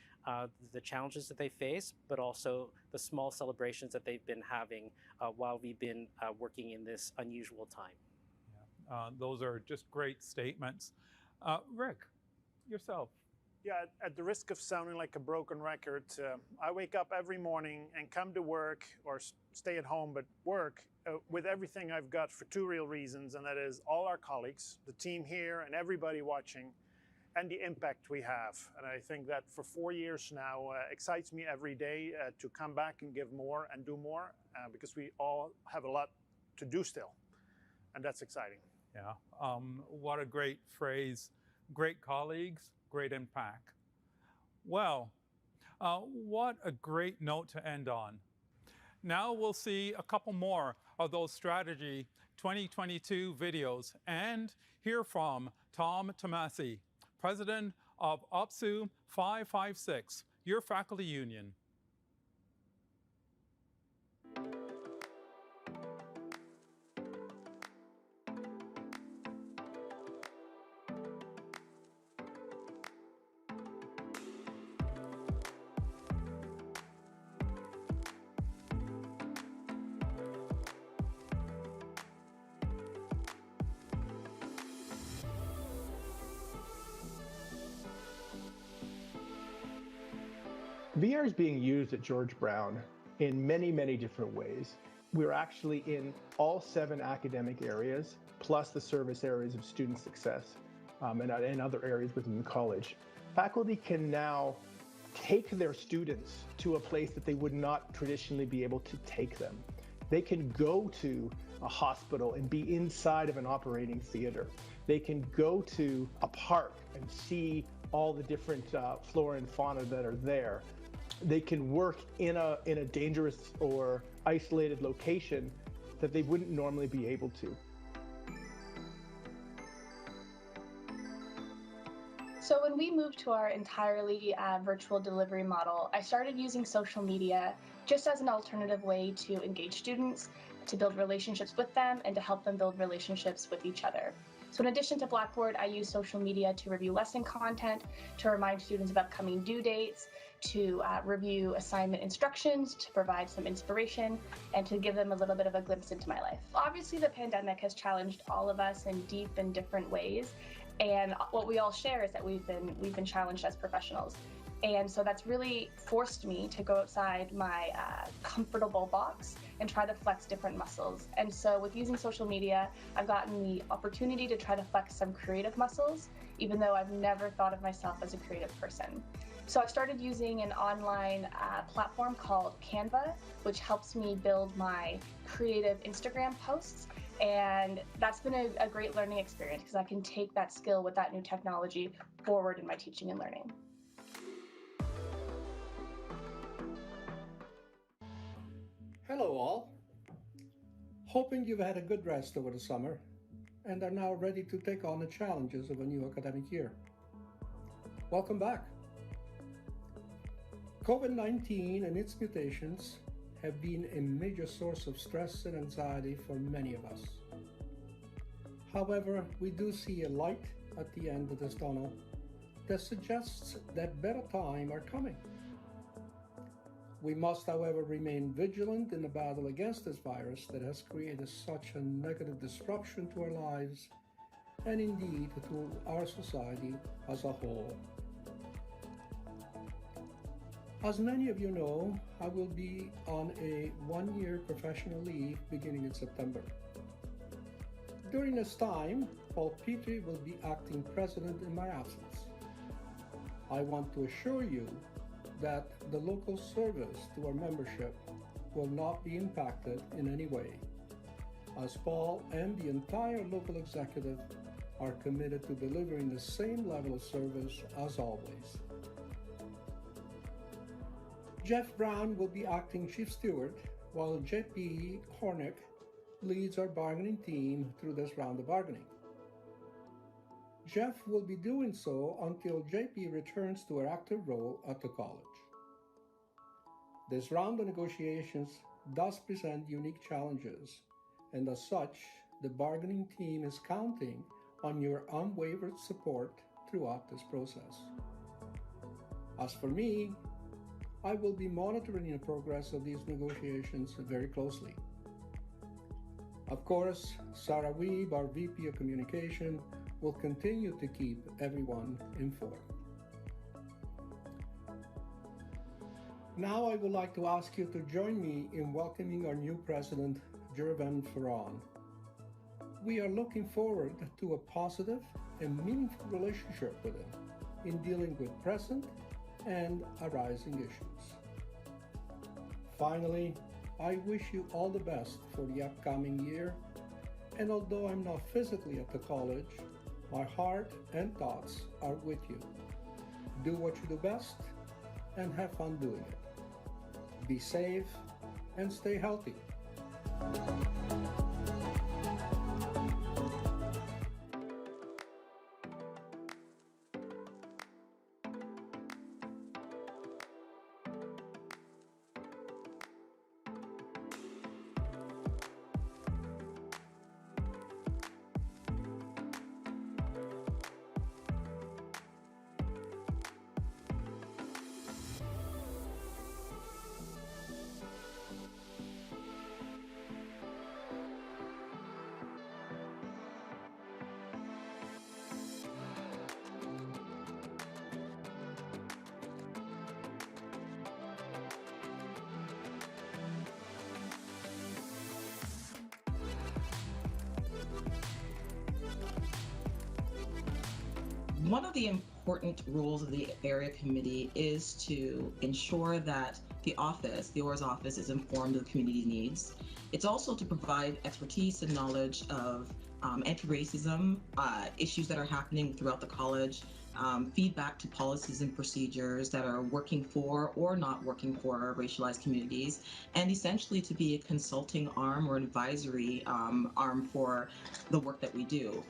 Speaker 12: the challenges that they face, but also the small celebrations that they've been having while we've been working in this unusual time.
Speaker 7: Yeah, those are just great statements. Rick, yourself.
Speaker 11: Yeah, at the risk of sounding like a broken record, I wake up every morning and come to work, or stay at home but work, with everything I've got for 2 real reasons, and that is all our colleagues, the team here, and everybody watching, and the impact we have. And I think that for 4 years now excites me every day to come back and give more and do more, because we all have a lot to do still, and that's exciting.
Speaker 7: Yeah, what a great phrase. Great colleagues, great impact. Well, what a great note to end on. Now we'll see a couple more of those Strategy 2022 videos and hear from Tom Tomasi, President of OPSU 556, your faculty union.
Speaker 18: VR is being used at George Brown in many, many different ways. We're actually in all 7 academic areas, plus the service areas of student success and other areas within the college. Faculty can now take their students to a place that they would not traditionally be able to take them. They can go to a hospital and be inside of an operating theater. They can go to a park and see all the different flora and fauna that are there. They can work in a dangerous or isolated location that they wouldn't normally be able to.
Speaker 19: So when we moved to our entirely virtual delivery model, I started using social media just as an alternative way to engage students, to build relationships with them, and to help them build relationships with each other. So in addition to Blackboard, I use social media to review lesson content, to remind students of upcoming due dates, to review assignment instructions, to provide some inspiration, and to give them a little bit of a glimpse into my life. Obviously, the pandemic has challenged all of us in deep and different ways. And what we all share is that we've been challenged as professionals. And so that's really forced me to go outside my comfortable box and try to flex different muscles. And so with using social media, I've gotten the opportunity to try to flex some creative muscles, even though I've never thought of myself as a creative person. So I've started using an online platform called Canva, which helps me build my creative Instagram posts. And that's been a great learning experience because I can take that skill with that new technology forward in my teaching and learning.
Speaker 20: Hello all. Hoping you've had a good rest over the summer and are now ready to take on the challenges of a new academic year. Welcome back. COVID-19 and its mutations have been a major source of stress and anxiety for many of us. However, we do see a light at the end of this tunnel that suggests that better times are coming. We must, however, remain vigilant in the battle against this virus that has created such a negative disruption to our lives and indeed to our society as a whole. As many of you know, I will be on a one-year professional leave beginning in September. During this time, Paul Petrie will be acting president in my absence. I want to assure you that the local service to our membership will not be impacted in any way, as Paul and the entire local executive are committed to delivering the same level of service as always. Jeff Brown will be acting Chief Steward, while JP Hornick leads our bargaining team through this round of bargaining. Jeff will be doing so until JP returns to her active role at the college. This round of negotiations does present unique challenges, and as such, the bargaining team is counting on your unwavering support throughout this process. As for me, I will be monitoring the progress of these negotiations very closely. Of course, Sarah Weeb, our VP of Communication, will continue to keep everyone informed. Now I would like to ask you to join me in welcoming our new president, Gervin Ferron. We are looking forward to a positive and meaningful relationship with him in dealing with present and arising issues. Finally, I wish you all the best for the upcoming year, and although I'm not physically at the college, my heart and thoughts are with you. Do what you do best and have fun doing it. Be safe and stay healthy.
Speaker 21: One of the important roles of the area committee is to ensure that the ORS office, is informed of the community needs. It's also to provide expertise and knowledge of anti-racism issues that are happening throughout the college, feedback to policies and procedures that are working for or not working for our racialized communities, and essentially to be a consulting arm or advisory arm for the work that we do.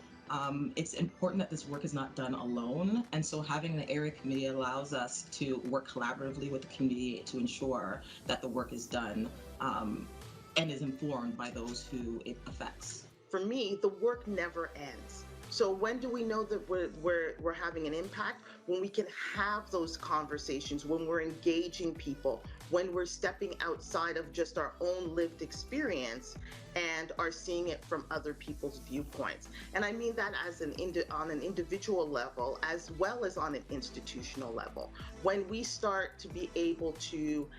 Speaker 21: It's important that this work is not done alone, and so having an area committee allows us to work collaboratively with the community to ensure that the work is done and is informed by those who it affects.
Speaker 22: For me, the work never ends. So when do we know that we're having an impact? When we can have those conversations, when we're engaging people, when we're stepping outside of just our own lived experience and are seeing it from other people's viewpoints. And I mean that as on an individual level as well as on an institutional level. When we start to be able to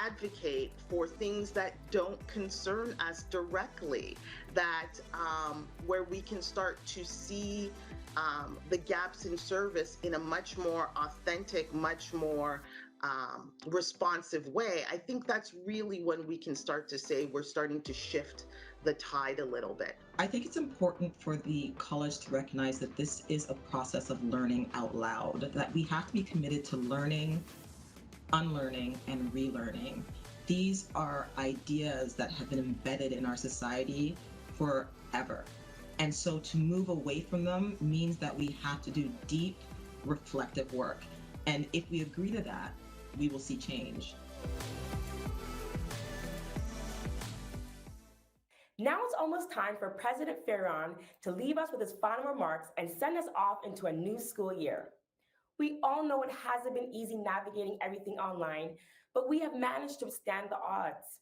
Speaker 22: advocate for things that don't concern us directly, that where we can start to see the gaps in service in a much more authentic, much more responsive way, I think that's really when we can start to say we're starting to shift the tide a little bit.
Speaker 21: I think it's important for the college to recognize that this is a process of learning out loud, that we have to be committed to learning, unlearning, and relearning. These are ideas that have been embedded in our society forever. And so to move away from them means that we have to do deep, reflective work. And if we agree to that, we will see change.
Speaker 2: Now it's almost time for President Fearon to leave us with his final remarks and send us off into a new school year. We all know it hasn't been easy navigating everything online, but we have managed to withstand the odds.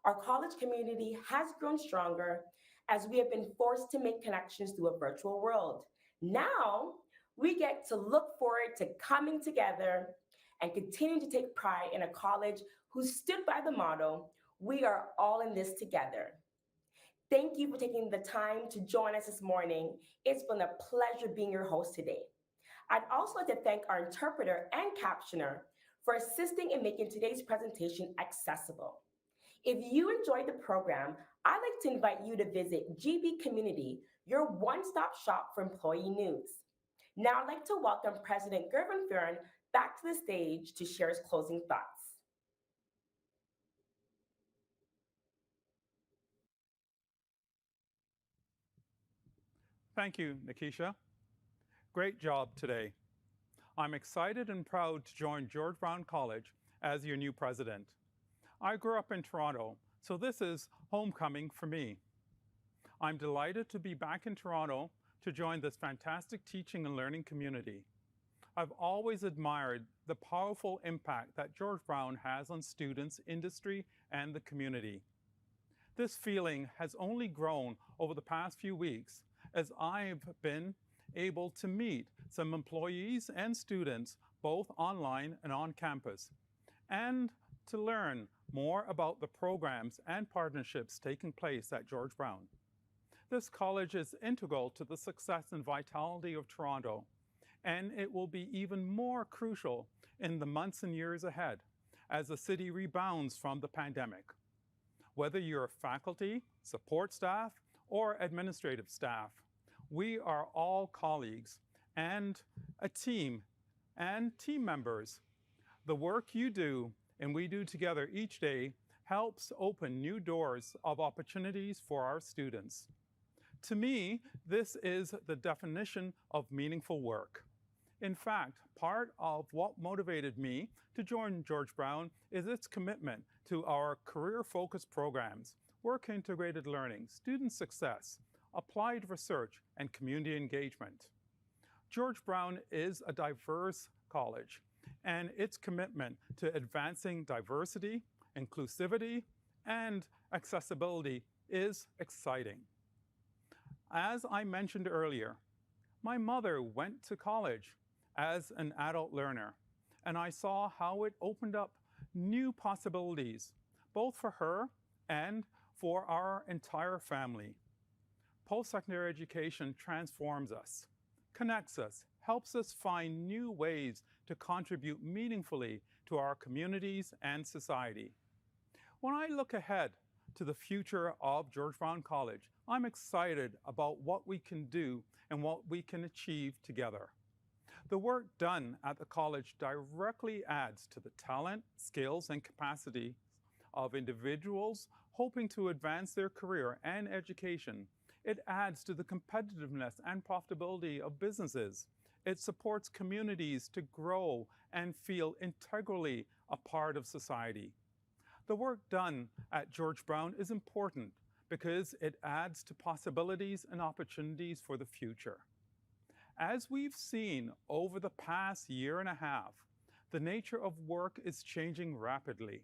Speaker 2: Our college community has grown stronger as we have been forced to make connections through a virtual world. Now, we get to look forward to coming together and continue to take pride in a college who stood by the motto, "We are all in this together." Thank you for taking the time to join us this morning. It's been a pleasure being your host today. I'd also like to thank our interpreter and captioner for assisting in making today's presentation accessible. If you enjoyed the program, I'd like to invite you to visit GB Community, your one-stop shop for employee news. Now I'd like to welcome President Gervin Fearon back to the stage to share his closing thoughts.
Speaker 7: Thank you, Nikisha. Great job today. I'm excited and proud to join George Brown College as your new president. I grew up in Toronto, so this is homecoming for me. I'm delighted to be back in Toronto to join this fantastic teaching and learning community. I've always admired the powerful impact that George Brown has on students, industry, and the community. This feeling has only grown over the past few weeks as I've been able to meet some employees and students both online and on campus, and to learn more about the programs and partnerships taking place at George Brown. This college is integral to the success and vitality of Toronto, and it will be even more crucial in the months and years ahead as the city rebounds from the pandemic. Whether you're faculty, support staff, or administrative staff, we are all colleagues and a team and team members. The work you do and we do together each day helps open new doors of opportunities for our students. To me, this is the definition of meaningful work. In fact, part of what motivated me to join George Brown is its commitment to our career-focused programs, work-integrated learning, student success, applied research, and community engagement. George Brown is a diverse college, and its commitment to advancing diversity, inclusivity, and accessibility is exciting. As I mentioned earlier, my mother went to college as an adult learner, and I saw how it opened up new possibilities, both for her and for our entire family. Post-secondary education transforms us, connects us, helps us find new ways to contribute meaningfully to our communities and society. When I look ahead to the future of George Brown College, I'm excited about what we can do and what we can achieve together. The work done at the college directly adds to the talent, skills, and capacity of individuals hoping to advance their career and education. It adds to the competitiveness and profitability of businesses. It supports communities to grow and feel integrally a part of society. The work done at George Brown is important because it adds to possibilities and opportunities for the future. As we've seen over the past year and a half, the nature of work is changing rapidly,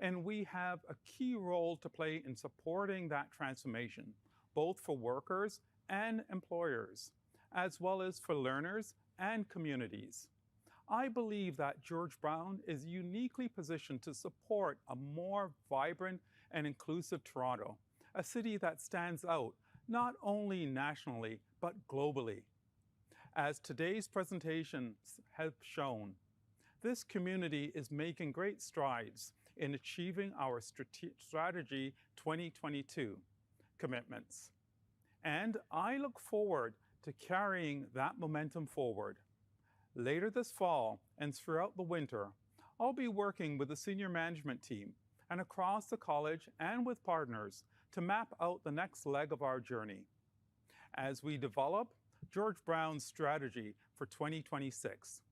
Speaker 7: and we have a key role to play in supporting that transformation, both for workers and employers, as well as for learners and communities. I believe that George Brown is uniquely positioned to support a more vibrant and inclusive Toronto, a city that stands out not only nationally, but globally. As today's presentations have shown, this community is making great strides in achieving our Strategy 2022 commitments. And I look forward to carrying that momentum forward. Later this fall and throughout the winter, I'll be working with the senior management team and across the college and with partners to map out the next leg of our journey as we develop George Brown's strategy for 2026.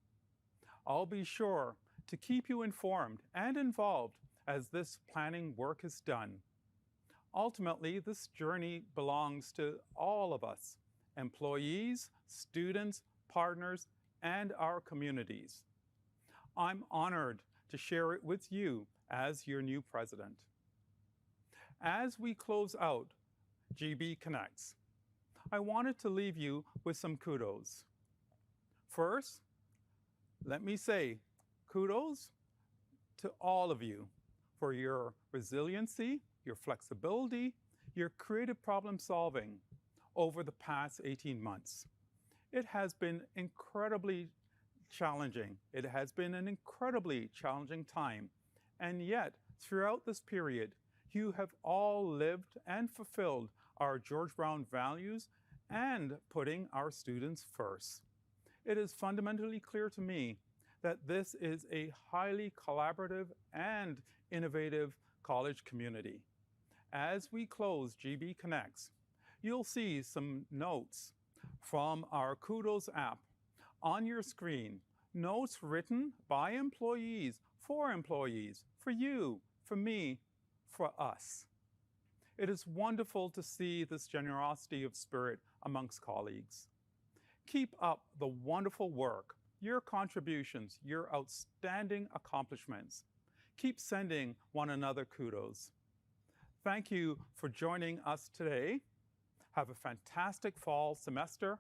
Speaker 7: I'll be sure to keep you informed and involved as this planning work is done. Ultimately, this journey belongs to all of us, employees, students, partners, and our communities. I'm honored to share it with you as your new president. As we close out GB Connects, I wanted to leave you with some kudos. First, let me say kudos to all of you for your resiliency, your flexibility, your creative problem solving over the past 18 months. It has been incredibly challenging. It has been an incredibly challenging time. And yet, throughout this period, you have all lived and fulfilled our George Brown values and putting our students first. It is fundamentally clear to me that this is a highly collaborative and innovative college community. As we close GB Connects, you'll see some notes from our Kudos app on your screen, notes written by employees, for you, for me, for us. It is wonderful to see this generosity of spirit amongst colleagues. Keep up the wonderful work, your contributions, your outstanding accomplishments. Keep sending one another kudos. Thank you for joining us today. Have a fantastic fall semester.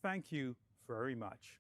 Speaker 7: Thank you very much.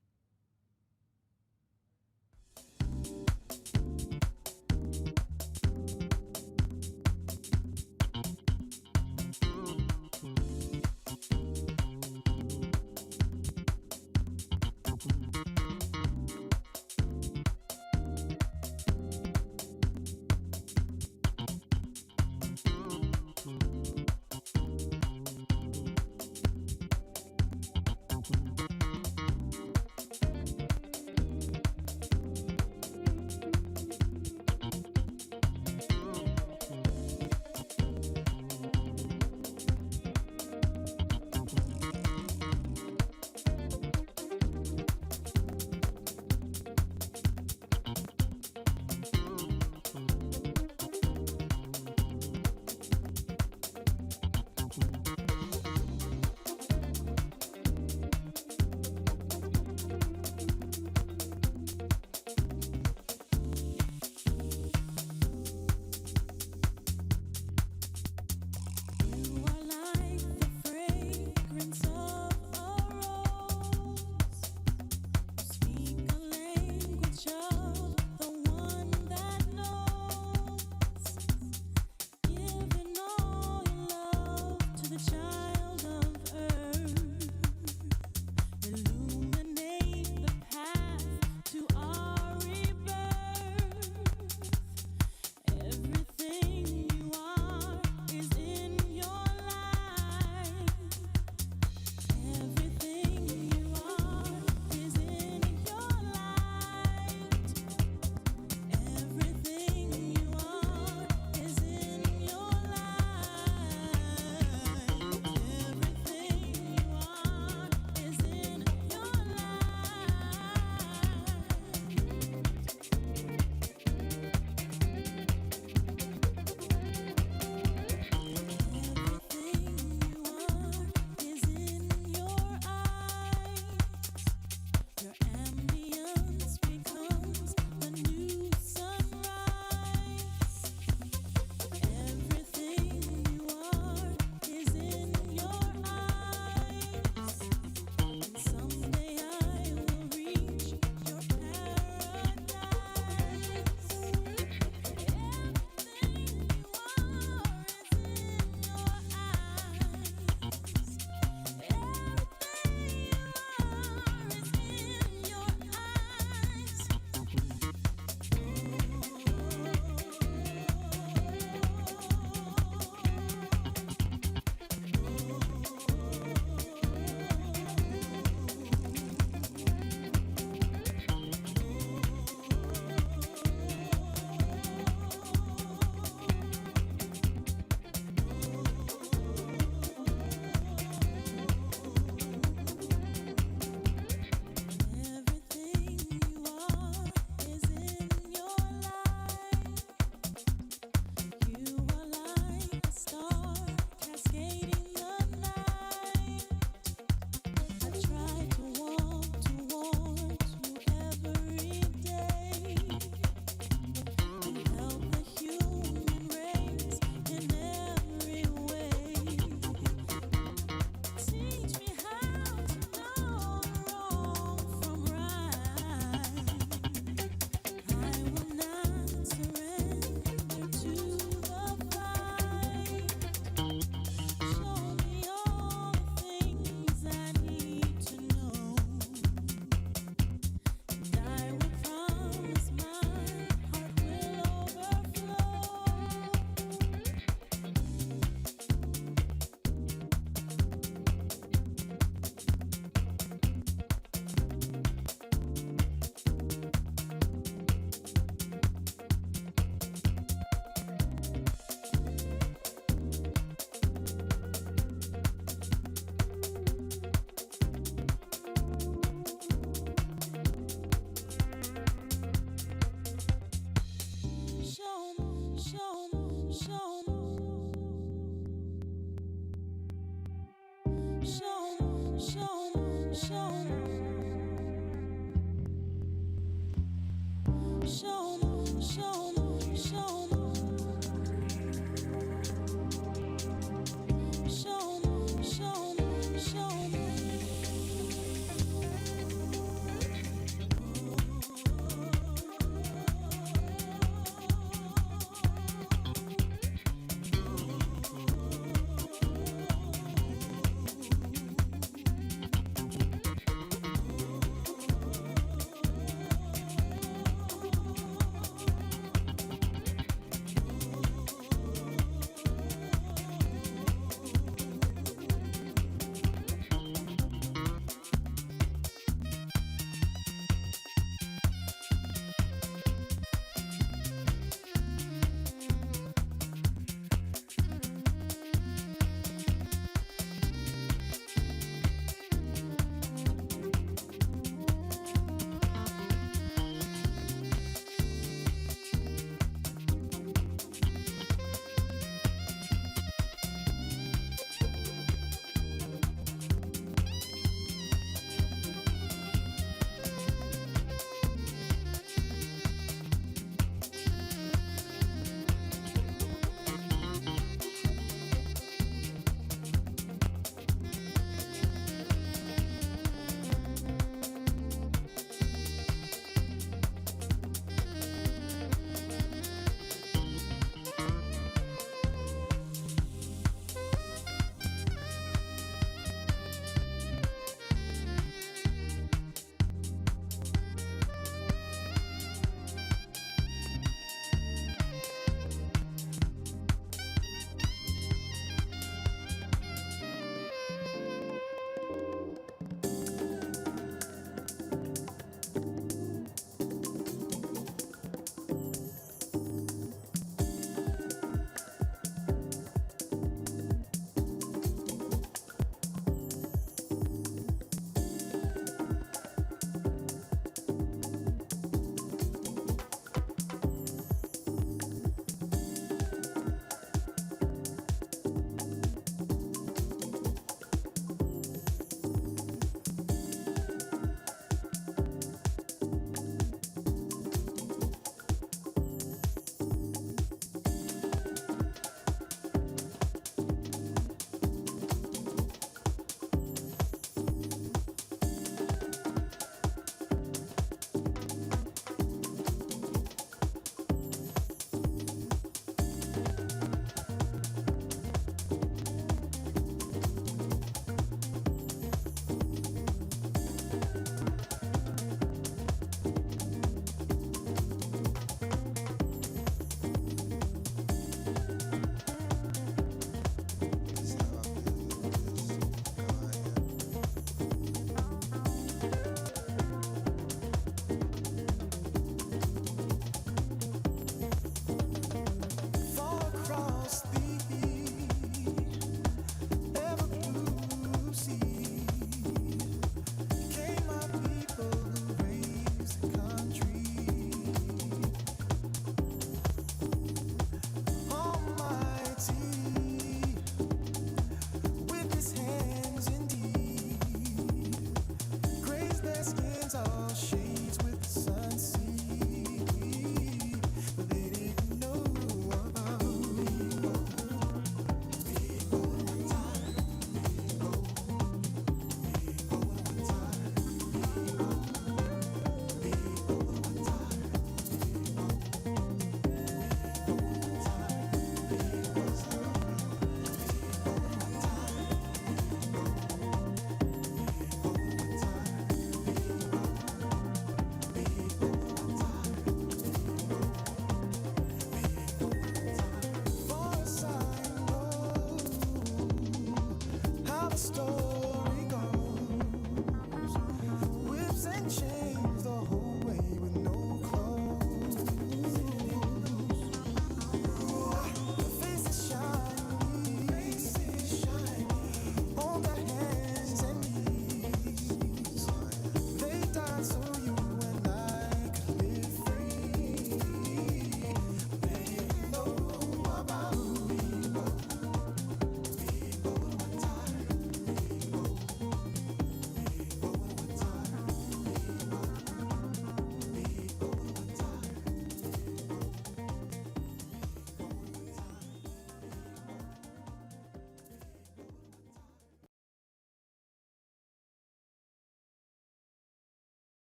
Speaker 1: show.